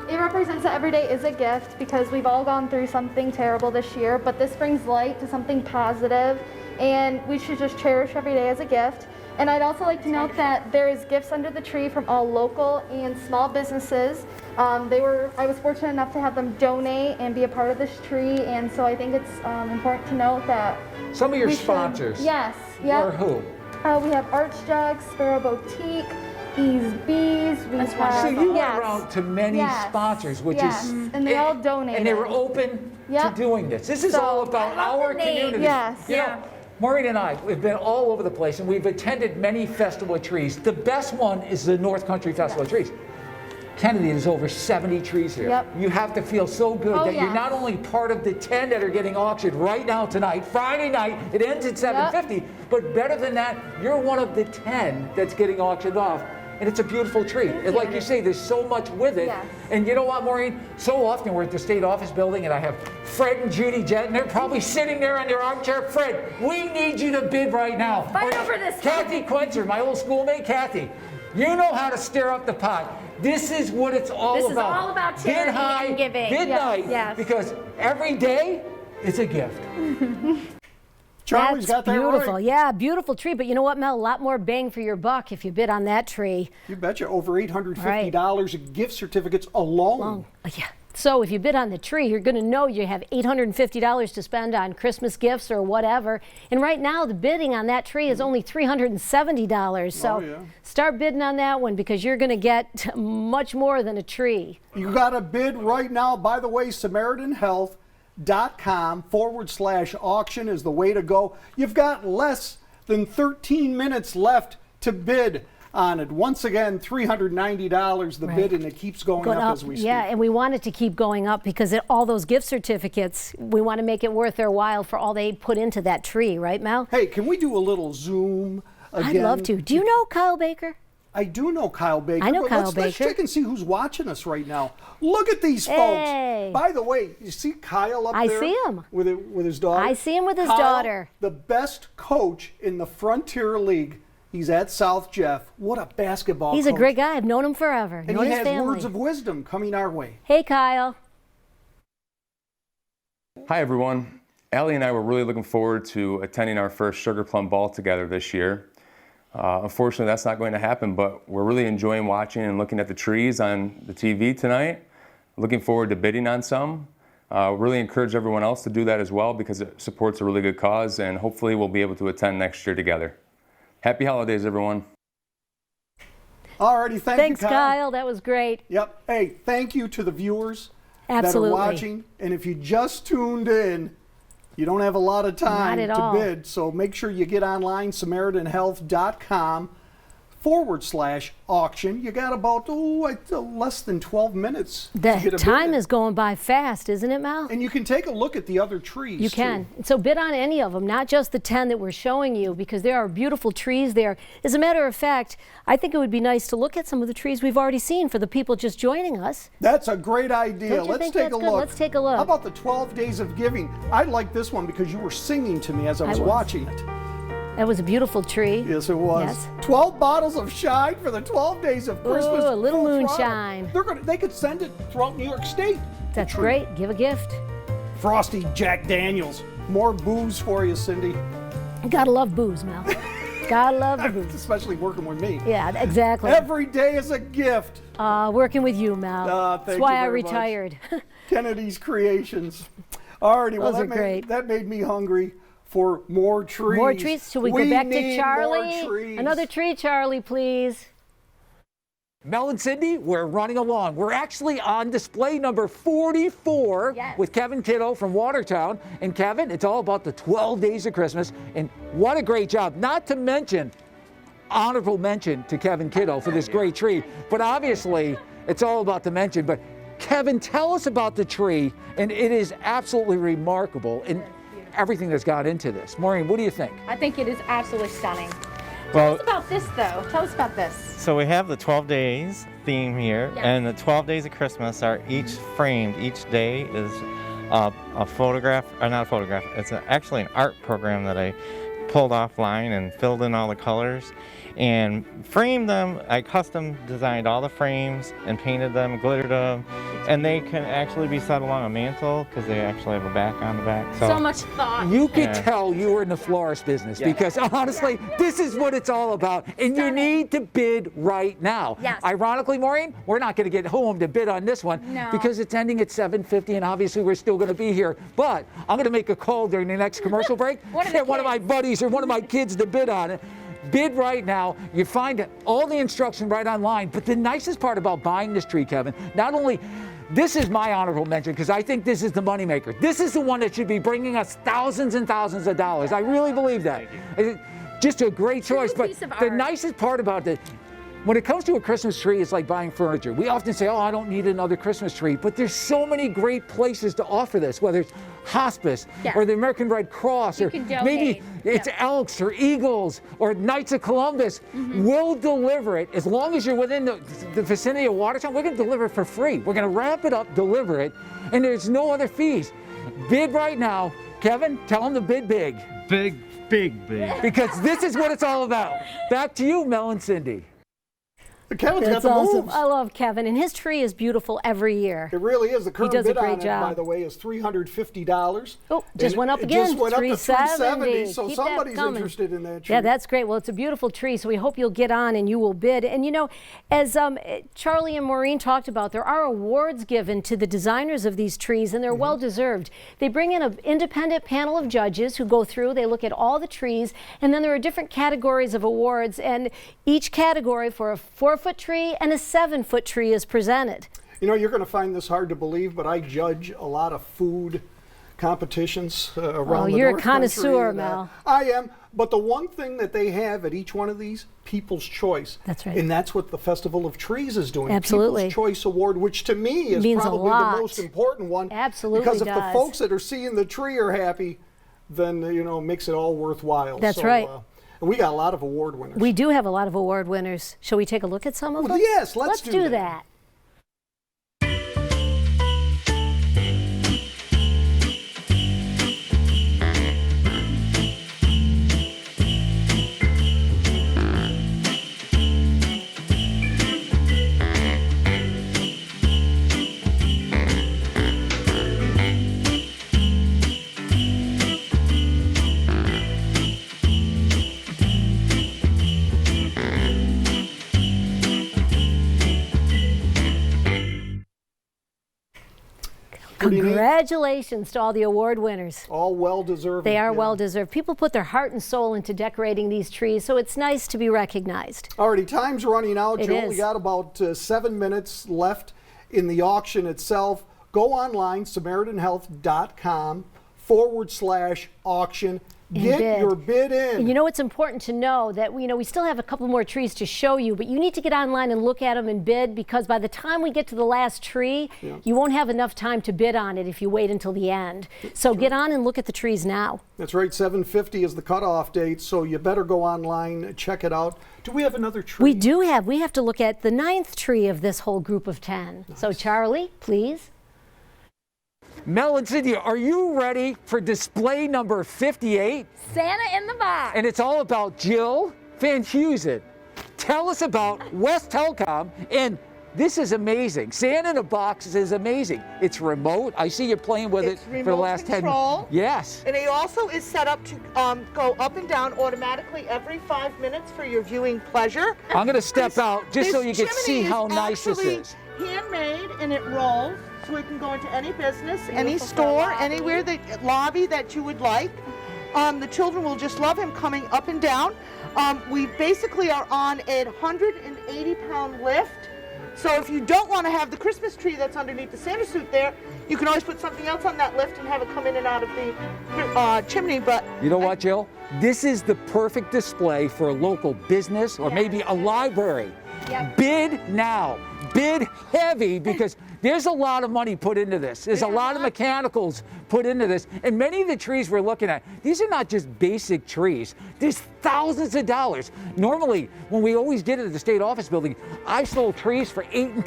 It represents that every day is a gift because we've all gone through something terrible this year, but this brings light to something positive, and we should just cherish every day as a gift. And I'd also like to note that there is gifts under the tree from all local and small businesses. I was fortunate enough to have them donate and be a part of this tree, and so I think it's important to note that some of your we should- sponsors. Yes. Yep. Or who? We have Arch Jugs, Sparrow Boutique, Ease Bees. So you went around to many sponsors, which is, and they all donated. and they were open to doing this. This is all about our community. Yes. You know, Maureen and I have been all over the place, and we've attended many Festival of Trees. The best one is the North Country Festival of Trees. Kennedy, there's over 70 trees here. Yep. You have to feel so good that you're not only part of the 10 that are getting auctioned right now tonight, Friday night, it ends at 7:50, but better than that, you're one of the 10 that's getting auctioned off. And it's a beautiful tree. And like you say, there's so much with it. Yes. And you know what, Maureen? So often we're at the state office building and I have Fred and Judy Jett, and they're probably sitting there on their armchair. Fred, we need you to bid right now. Fight over this. Kathy Quenzer, my old schoolmate Kathy, you know how to stir up the pot. This is what it's all about. This is all about charity Bid high, and giving. bid night, Yes. because every day is a gift. Charlie's got that beautiful. right. Yeah, beautiful tree. But you know what, Mel? A lot more bang for your buck if you bid on that tree. You betcha. Over $850 in gift certificates alone. Yeah. So if you bid on the tree, you're going to know you have $850 to spend on Christmas gifts or whatever. And right now, the bidding on that tree is only $370. So start bidding on that one because you're going to get much more than a tree. You got to bid right now. By the way, SamaritanHealth.com/auction is the way to go. You've got less than 13 minutes left to bid on it. Once again, $390 the bid, and it keeps going up as we speak. Yeah, and we want it to keep going up because all those gift certificates, we want to make it worth their while for all they put into that tree, right, Mel? Hey, can we do a little Zoom again? I'd love to. Do you know Kyle Baker? I do know Kyle Baker. I know but Kyle let's Baker. check and see who's watching us right now. Look at these Hey. folks. By the way, you see Kyle up I there? see him. With his daughter? I see him with his Kyle, daughter. The best coach in the Frontier League. He's at South Jeff. What a basketball He's coach. a great guy. I've known him forever. And known he his has family. words of wisdom coming our way. Hey, Kyle. Hi, everyone. Allie and I were really looking forward to attending our first Sugar Plum Ball together this year. Unfortunately, that's not going to happen, but we're really enjoying watching and looking at the trees on the TV tonight. Looking forward to bidding on some. Really encourage everyone else to do that as well because it supports a really good cause, and hopefully we'll be able to attend next year together. Happy holidays, everyone. Alrighty, Thanks, you, Kyle. Kyle. That was great. Yep. Hey, thank you to the viewers Absolutely. that are watching. And if you just tuned in, you don't have a lot of time Not at to all. bid. So make sure you get online, SamaritanHealth.com/auction. You got about less than 12 minutes. to get The a time bid. is going by fast, isn't it, Mel? And you can take a look at the other trees. You can. So bid on any of them, not just the 10 that we're showing you, because there are beautiful trees there. As a matter of fact, I think it would be nice to look at some of the trees we've already seen for the people just joining us. That's a great idea. Don't you Let's think take that's a good? look. Let's take a look. How about the 12 Days of Giving? I like this one because you were singing to me as I was was. watching it. That was a beautiful tree. Yes, it was. Yes. 12 bottles of shine for the 12 days of Christmas. Ooh, a little Full moonshine. throttle. They could send it throughout New York State. That's great. Give a gift. Frosty Jack Daniels. More booze for you, Cindy. Gotta love booze, Mel. Gotta love the booze. Especially working with me. Yeah, exactly. Every day is a gift. Working with you, Mel. That's why I retired. Kennedy's Creations. Alrighty, well, Those are great. That made me hungry for more trees. More trees? Should we go back to Charlie? More trees. Another tree, Charlie, please. Mel and Cindy, we're running along. We're actually on display number 44 with Kevin Kiddo from Watertown. And Kevin, it's all about the 12 days of Christmas. And what a great job. Not to mention, honorable mention to Kevin Kiddo for this great tree. But obviously, it's all about the mention. But Kevin, tell us about the tree. And it is absolutely remarkable in everything that's got into this. Maureen, what do you think? I think it is absolutely stunning. Well, Tell us about this, though. Tell us about this. So we have the 12 days theme here, and the 12 days of Christmas are each framed. Each day is a photograph, or not a photograph, it's actually an art program that I pulled offline and filled in all the colors and framed them. I custom designed all the frames and painted them, glittered them, and they can actually be set along a mantle because they actually have a back on the back. So much thought. You could tell you were in the florist business because honestly, this is what it's all about. And you need to bid right now. Yes. Ironically, Maureen, we're not going to get home to bid on this one because it's ending at 7:50 and obviously we're still going to be here. But I'm going to make a call during the next commercial break. Get one of my buddies or one of my kids to bid on it. Bid right now. You find all the instruction right online. But the nicest part about buying this tree, Kevin, not only this is my honorable mention because I think this is the moneymaker. This is the one that should be bringing us thousands and thousands of dollars. I really believe that. Just a great choice. But the nicest part about it, when it comes to a Christmas tree, it's like buying furniture. We often say, oh, I don't need another Christmas tree. But there's so many great places to offer this, whether it's hospice or the American Red Cross or maybe it's Elks or Eagles or Knights of Columbus. We'll deliver it as long as you're within the vicinity of Watertown. We're going to deliver it for free. We're going to wrap it up, deliver it, and there's no other fees. Bid right now. Kevin, tell them to bid big. Big, big, big. Because this is what it's all about. Back to you, Mel and Cindy. Kevin's That's got the awesome. moves. I love Kevin, and his tree is beautiful every year. It really is. The current does a bid on great it, job. by the way, is $350. Oh, just went up It again. just went up to 370. so Keep that somebody's coming. interested in that tree. Yeah, that's great. Well, it's a beautiful tree, so we hope you'll get on and you will bid. And you know, as Charlie and Maureen talked about, there are awards given to the designers of these trees, and they're well deserved. They bring in an independent panel of judges who go through, they look at all the trees, and then there are different categories of awards, and each category for a 4-foot tree and a 7-foot tree is presented. You know, you're going to find this hard to believe, but I judge a lot of food competitions around the you're North a connoisseur, Country, and, Mel. I am, but the one thing that they have at each one of these, People's Choice. That's right. And that's what the Festival of Trees is doing. Absolutely. People's Choice Award, which to me is Means a probably lot. the most important one. Absolutely Because if the does. folks that are seeing the tree are happy, then, you know, it makes it all worthwhile. That's right. And we got a lot of award winners. We do have a lot of award winners. Shall we take a look at some of them? Yes, let's do that. Congratulations to all the award winners. All well-deserved. They are well-deserved. People put their heart and soul into decorating these trees, so it's nice to be recognized. Alrighty, time's running out. It You only is. got about 7 minutes left in the auction itself. Go online, SamaritanHealth.com/auction. Get bid. your bid in. And you know, it's important to know that we still have a couple more trees to show you, but you need to get online and look at them and bid, because by the time we get to the last tree, you won't have enough time to bid on it if you wait until the end. So get on and look at the trees now. That's right, 7:50 is the cutoff date, so you better go online, check it out. Do we have another tree? We do have. We have to look at the 9th tree of this whole group of 10. So Charlie, please. Mel and Cynthia, are you ready for display number 58? Santa in the box. And it's all about Jill Van Heusen. Tell us about West Telecom, and this is amazing. Santa in a box is amazing. It's remote. I see you playing with it for the last 10 minutes. Yes. And it also is set up to go up and down automatically every 5 minutes for your viewing pleasure. I'm going to step out just so you can see how nice this is. Handmade, and it rolls, so it can go into any business, any store, anywhere, lobby that you would like. The children will just love him coming up and down. We basically are on a 180-pound lift. So if you don't want to have the Christmas tree that's underneath the Santa suit there, you can always put something else on that lift and have it come in and out of the chimney. But you know what, Jill? This is the perfect display for a local business or maybe a library. Yep. Bid now. Bid heavy, because there's a lot of money put into this. There's a lot of mechanicals put into this. And many of the trees we're looking at, these are not just basic trees. There's thousands of dollars. Normally, when we always did it at the state office building, I sold trees for $8,000 and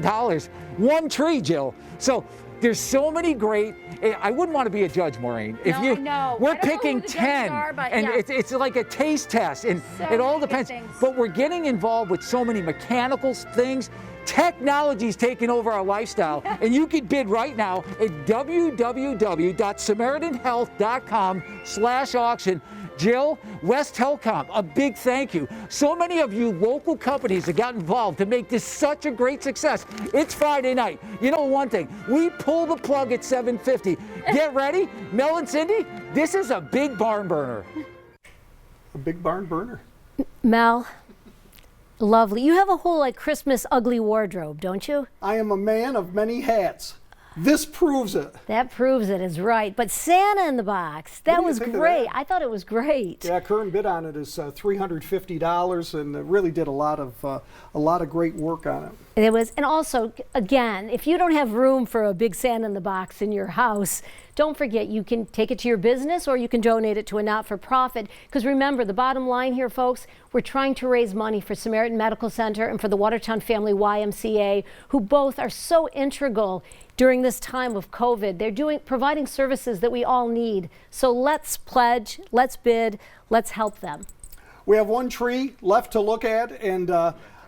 $10,000. One tree, Jill. So there's so many great. I wouldn't want to be a judge, Maureen. If No, I know. We're I don't know picking who the judges 10, are, but and yeah. it's like a taste test, and So it all many good depends. things. But we're getting involved with so many mechanical things. Technology's taking over our lifestyle, and you can bid right now at www.samaritanhealth.com/auction. Jill, West Telecom, a big thank you. So many of you local companies that got involved to make this such a great success. It's Friday night. You know one thing, we pull the plug at 7:50. Get ready, Mel and Cindy, this is a big barn burner. A big barn burner. Mel, lovely. You have a whole Christmas ugly wardrobe, don't you? I am a man of many hats. This proves it. That proves it is right. But Santa in the box, that was great. I thought it was great. Yeah, current bid on it is $350, and it really did a lot of great work on it. It was, and also, again, if you don't have room for a big Santa in the box in your house, don't forget you can take it to your business or you can donate it to a not-for-profit. Because remember, the bottom line here, folks, we're trying to raise money for Samaritan Medical Center and for the Watertown Family YMCA, who both are so integral during this time of COVID. They're providing services that we all need. So let's pledge, let's bid, let's help them. We have one tree left to look at, and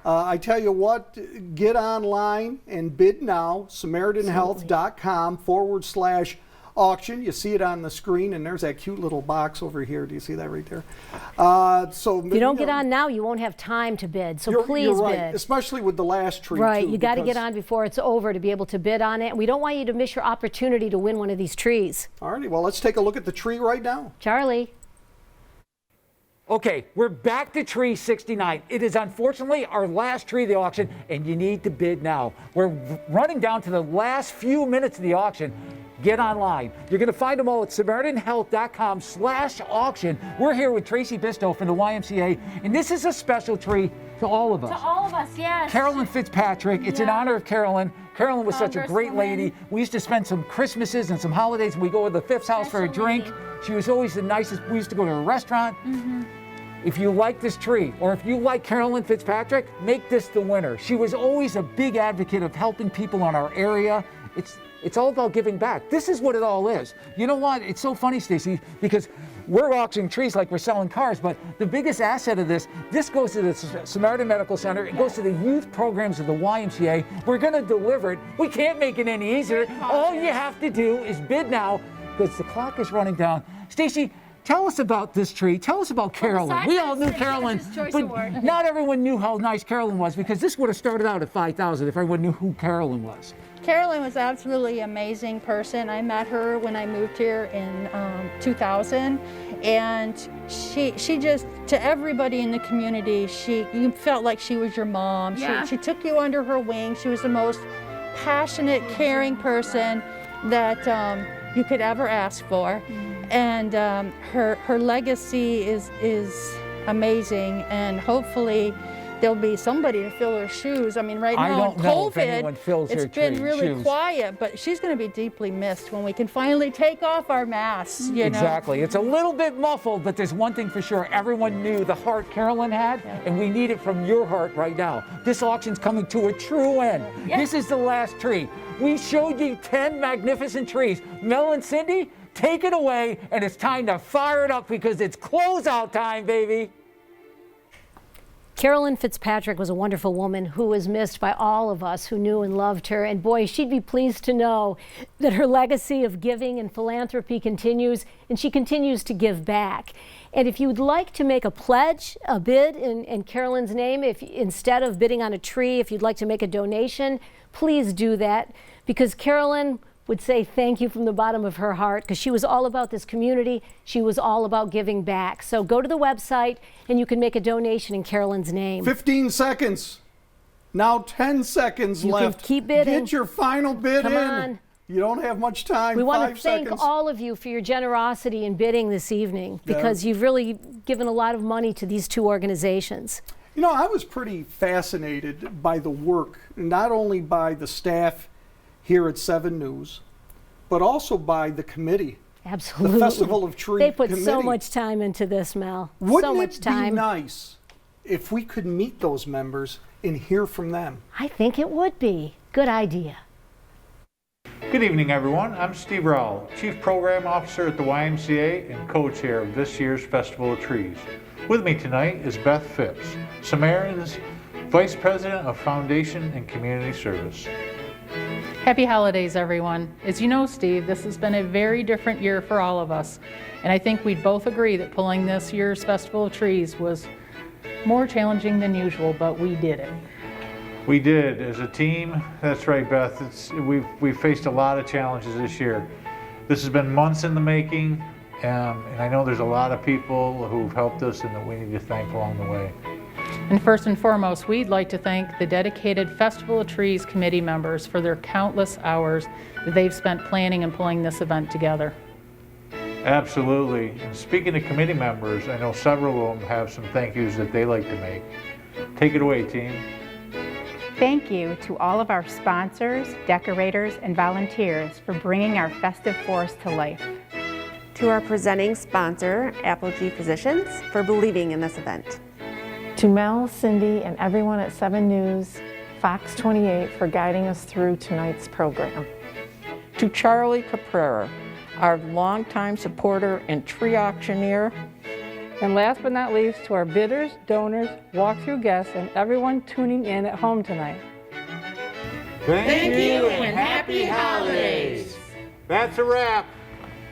I tell you what, get online and bid now, SamaritanHealth.com/auction. You see it on the screen, and there's that cute little box over here. Do you see that right there? So if you don't get on now, you won't have time to bid. So please you're right, bid. especially with the last tree. Right, too, you got to get on before it's over to be able to bid on it. And we don't want you to miss your opportunity to win one of these trees. All righty, well, let's take a look at the tree right now. Charlie. Okay, we're back to tree 69. It is unfortunately our last tree of the auction, and you need to bid now. We're running down to the last few minutes of the auction. Get online. You're going to find them all at SamaritanHealth.com/auction. We're here with Tracy Bistow from the YMCA, and this is a special tree to all of us. To all of us, yes. Carolyn Fitzpatrick. It's in honor of Carolyn. Carolyn was such a great lady. We used to spend some Christmases and some holidays, and we go to the Fifth's house for a drink. She was always the nicest. We used to go to a restaurant. If you like this tree, or if you like Carolyn Fitzpatrick, make this the winner. She was always a big advocate of helping people in our area. It's all about giving back. This is what it all is. You know what? It's so funny, Stacy, because we're auctioning trees like we're selling cars, but the biggest asset of this goes to the Samaritan Medical Center. It goes to the youth programs of the YMCA. We're going to deliver it. We can't make it any easier. All you have to do is bid now, because the clock is running down. Stacy, tell us about this tree. Tell us about Carolyn. We all knew Carolyn, but not everyone knew how nice Carolyn was, because this would have started out at $5,000 if everyone knew who Carolyn was. Carolyn was absolutely amazing person. I met her when I moved here in 2000, and she just, to everybody in the community, you felt like she was your mom. Yeah. She took you under her wing. She was the most passionate, caring person that you could ever ask for. And her legacy is amazing, and hopefully there'll be somebody to fill her shoes. I mean, right now I don't in know COVID, if anyone fills her it's been really shoes. quiet, but she's going to be deeply missed when we can finally take off our masks. You know? Exactly. It's a little bit muffled, but there's one thing for sure. Everyone knew the heart Carolyn had, and we need it from your heart right now. This auction's coming to a true end. Yes. This is the last tree. We showed you 10 magnificent trees. Mel and Cindy, take it away, and it's time to fire it up because it's closeout time, baby. Carolyn Fitzpatrick was a wonderful woman who was missed by all of us who knew and loved her. And boy, she'd be pleased to know that her legacy of giving and philanthropy continues, and she continues to give back. And if you'd like to make a pledge, a bid in Carolyn's name, if instead of bidding on a tree, if you'd like to make a donation, please do that, because Carolyn would say thank you from the bottom of her heart, because she was all about this community. She was all about giving back. So go to the website and you can make a donation in Carolyn's name. 15 seconds. Now 10 seconds left. You can keep bidding. Get your final bid Come in. on. You don't have much time. We want 5 to thank seconds. all of you for your generosity in bidding this evening, because you've really given a lot of money to these two organizations. You know, I was pretty fascinated by the work, not only by the staff here at 7 News, but also by the committee. Absolutely. The Festival of Trees They put committee. so much time into this, Mel. Wouldn't so much time. it be nice if we could meet those members and hear from them? I think it would be. Good idea. Good evening, everyone. I'm Steve Rowell, Chief Program Officer at the YMCA and co-chair of this year's Festival of Trees. With me tonight is Beth Phipps, Samaritan's Vice President of Foundation and Community Service. Happy holidays, everyone. As you know, Steve, this has been a very different year for all of us. And I think we'd both agree that pulling this year's Festival of Trees was more challenging than usual, but we did it. We did as a team. That's right, Beth. We've faced a lot of challenges this year. This has been months in the making, and I know there's a lot of people who've helped us and that we need to thank along the way. And first and foremost, we'd like to thank the dedicated Festival of Trees committee members for their countless hours that they've spent planning and pulling this event together. Absolutely. And speaking of committee members, I know several of them have some thank yous that they like to make. Take it away, team. Thank you to all of our sponsors, decorators, and volunteers for bringing our festive force to life. To our presenting sponsor, Apogee Physicians, for believing in this event. To Mel, Cindy, and everyone at 7 News, Fox 28 for guiding us through tonight's program. To Charlie Caprera, our longtime supporter and tree auctioneer. And last but not least, to our bidders, donors, walkthrough guests, and everyone tuning in at home tonight. Thank you and happy holidays. That's a wrap.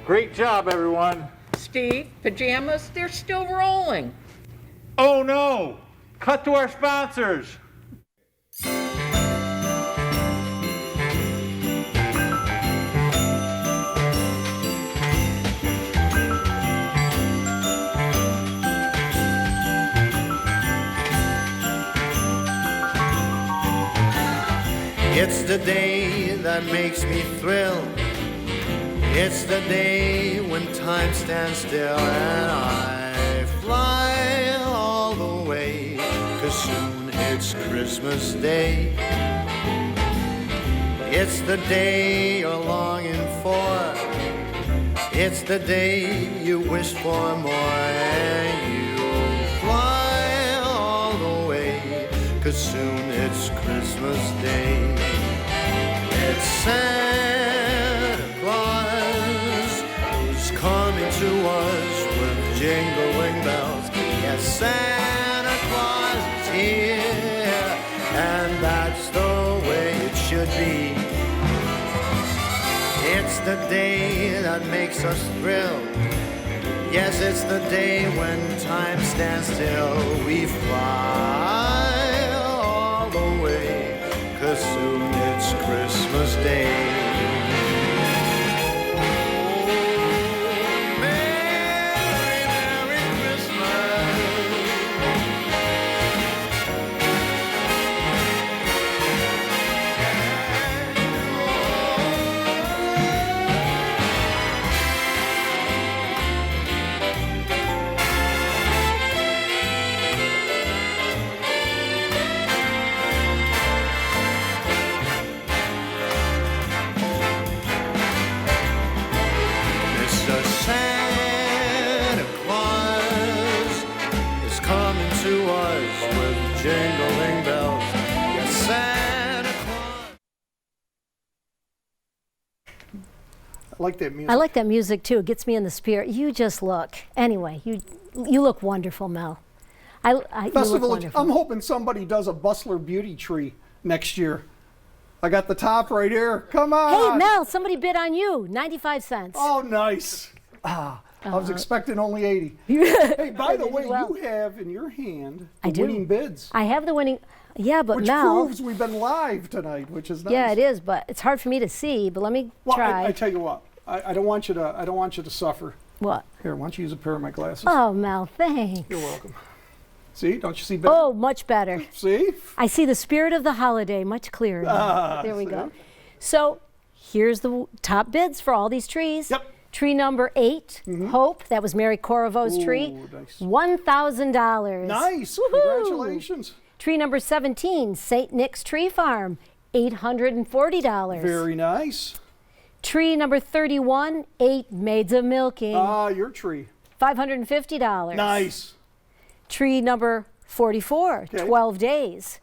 Great job, everyone. Steve, pajamas, they're still rolling. Oh no! Cut to our sponsors. It's the day that makes me thrill. It's the day when time stands still and I fly all the way, 'cause soon it's Christmas Day. It's the day you're longing for. It's the day you wish for more, and you fly all the way, 'cause soon it's Christmas Day. It's Santa Claus who's coming to us with jingling bells. Yes, Santa Claus is here, and that's the way it should be. It's the day that makes us thrill. Yes, it's the day when time stands still. We fly all the way, 'cause soon it's Christmas Day. Santa Claus is coming to us with jingling bells. Yes, Santa I like that music. I like that music too. It gets me in the spirit. You just look. Anyway, you look wonderful, Mel. You look wonderful. I'm hoping somebody does a Bustler Beauty Tree next year. I got the top right here. Come on. Hey, Mel, somebody bid on you. 95 cents. Oh, nice. I was expecting only 80. Hey, by the way, you have in your hand the winning bids. I have the winning. Yeah, but which Mel. proves we've been live tonight, which is nice. Yeah, it is, but it's hard for me to see. But let me try. I tell you what. I don't want you to suffer. What? Here, why don't you use a pair of my glasses? Oh, Mel, thanks. You're welcome. See? Don't you see better? Oh, much better. See? I see the spirit of the holiday much clearer now. There we go. So here's the top bids for all these trees. Yep. Tree number 8, Hope. That was Mary Coravo's tree. Nice. $1,000. Nice. Woo-hoo. Congratulations. Tree number 17, St. Nick's Tree Farm. $840. Very nice. Tree number 31, 8 Maids of Milking. Your tree. $550. Nice. Tree number 44, 12 days.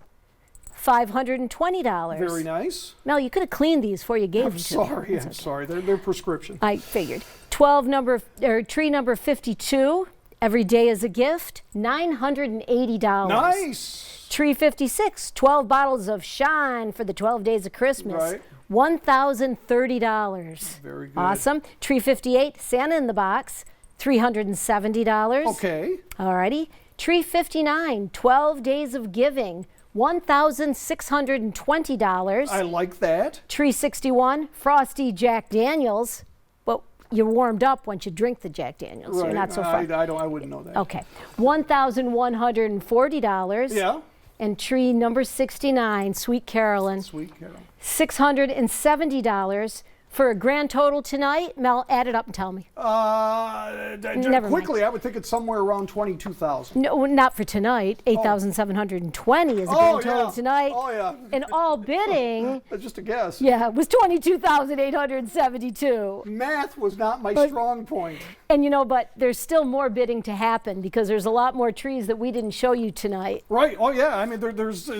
$520. Very nice. Mel, you could have cleaned these before you gave them to me. I'm sorry. They're prescription. I figured. Tree number 52, Every Day is a Gift, $980. Nice. Tree 56, 12 bottles of Shine for the 12 days of Christmas. Right. $1,030. Very good. Awesome. Tree 58, Santa in the Box, $370. Okay. Alrighty. Tree 59, 12 Days of Giving, $1,620. I like that. Tree 61, Frosty Jack Daniels. Well, you're warmed up once you drink the Jack Daniels. Right. You're not so far. I wouldn't know that. Okay. $1,140. Yeah. And tree number 69, Sweet Carolyn. Sweet Carolyn. $670 for a grand total tonight. Mel, add it up and tell me. Never quickly, I would think it's somewhere around 22,000. No, not for tonight. 8,720 is a grand total tonight. Oh, yeah. And all bidding. That's just a guess. Yeah, was 22,872. Math was not my strong point. And but there's still more bidding to happen because there's a lot more trees that we didn't show you tonight. Right. Oh, yeah. I mean, there's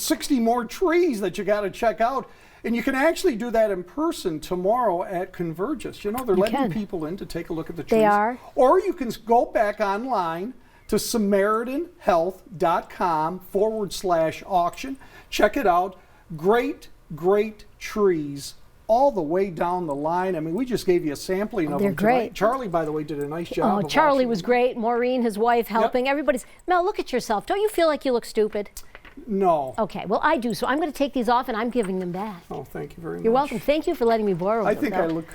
60 more trees that you got to check out. And you can actually do that in person tomorrow at Convergence. They're letting people in to take a look at the trees. They are. Or you can go back online to SamaritanHealth.com/auction. Check it out. Great, great trees all the way down the line. I mean, we just gave you a sampling of them. They're great. Tonight. Charlie, by the way, did a nice job. Oh, Charlie was great. Maureen, his wife, helping. Everybody's. Mel, look at yourself. Don't you feel like you look stupid? No. Okay, well, I do, so I'm going to take these off and I'm giving them back. Oh, thank you very much. You're welcome. Thank you for letting me borrow them. I think I look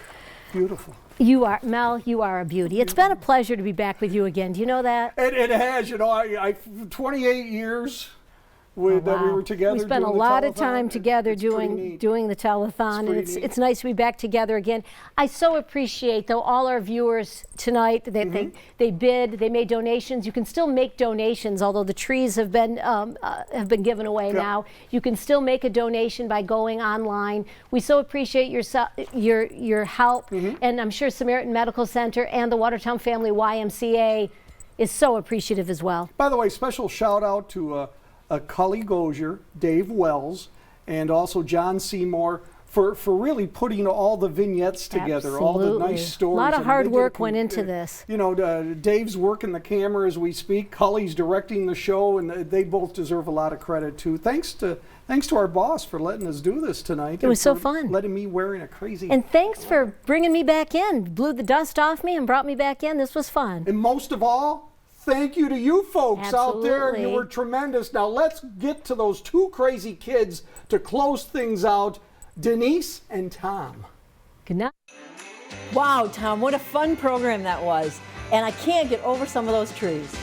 beautiful. You are, Mel, you are a beauty. It's been a pleasure to be back with you again. Do you know that? It has. I 28 years that we were together. We spent a lot of time together doing the telethon, and it's nice to be back together again. I so appreciate, though, all our viewers tonight. They bid, they made donations. You can still make donations, although the trees have been given away now. You can still make a donation by going online. We so appreciate your help, and I'm sure Samaritan Medical Center and the Watertown Family YMCA is so appreciative as well. By the way, special shout out to Cully Gozier, Dave Wells, and also John Seymour for really putting all the vignettes together, all the nice stories. A lot of hard work went into this. Dave's working the camera as we speak. Cully's directing the show, and they both deserve a lot of credit too. Thanks to our boss for letting us do this tonight. It was so fun. Letting me wearing a crazy. And thanks for bringing me back in. Blew the dust off me and brought me back in. This was fun. And most of all, thank you to you folks out there. You were tremendous. Now let's get to those two crazy kids to close things out, Denise and Tom. Good night. Wow, Tom, what a fun program that was. And I can't get over some of those trees.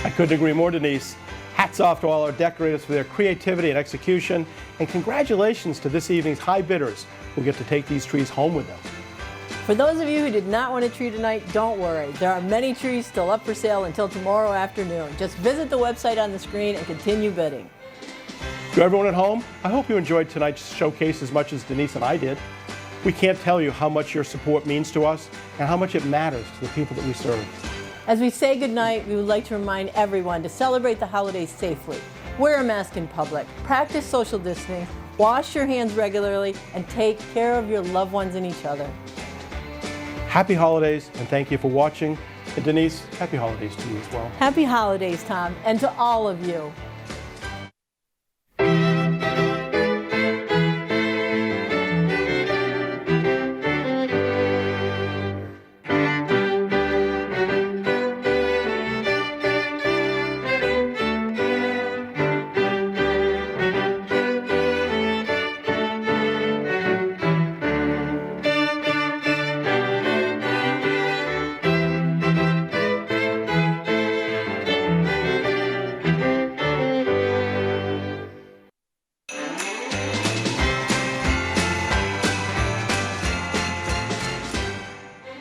I couldn't agree more, Denise. Hats off to all our decorators for their creativity and execution. And congratulations to this evening's high bidders who get to take these trees home with them. For those of you who did not want a tree tonight, don't worry. There are many trees still up for sale until tomorrow afternoon. Just visit the website on the screen and continue bidding. To everyone at home, I hope you enjoyed tonight's showcase as much as Denise and I did. We can't tell you how much your support means to us and how much it matters to the people that we serve. As we say goodnight, we would like to remind everyone to celebrate the holidays safely. Wear a mask in public, practice social distancing, Wash your hands regularly and take care of your loved ones and each other. Happy holidays, and thank you for watching. And Denise, happy holidays to you as well. Happy holidays, Tom, and to all of you.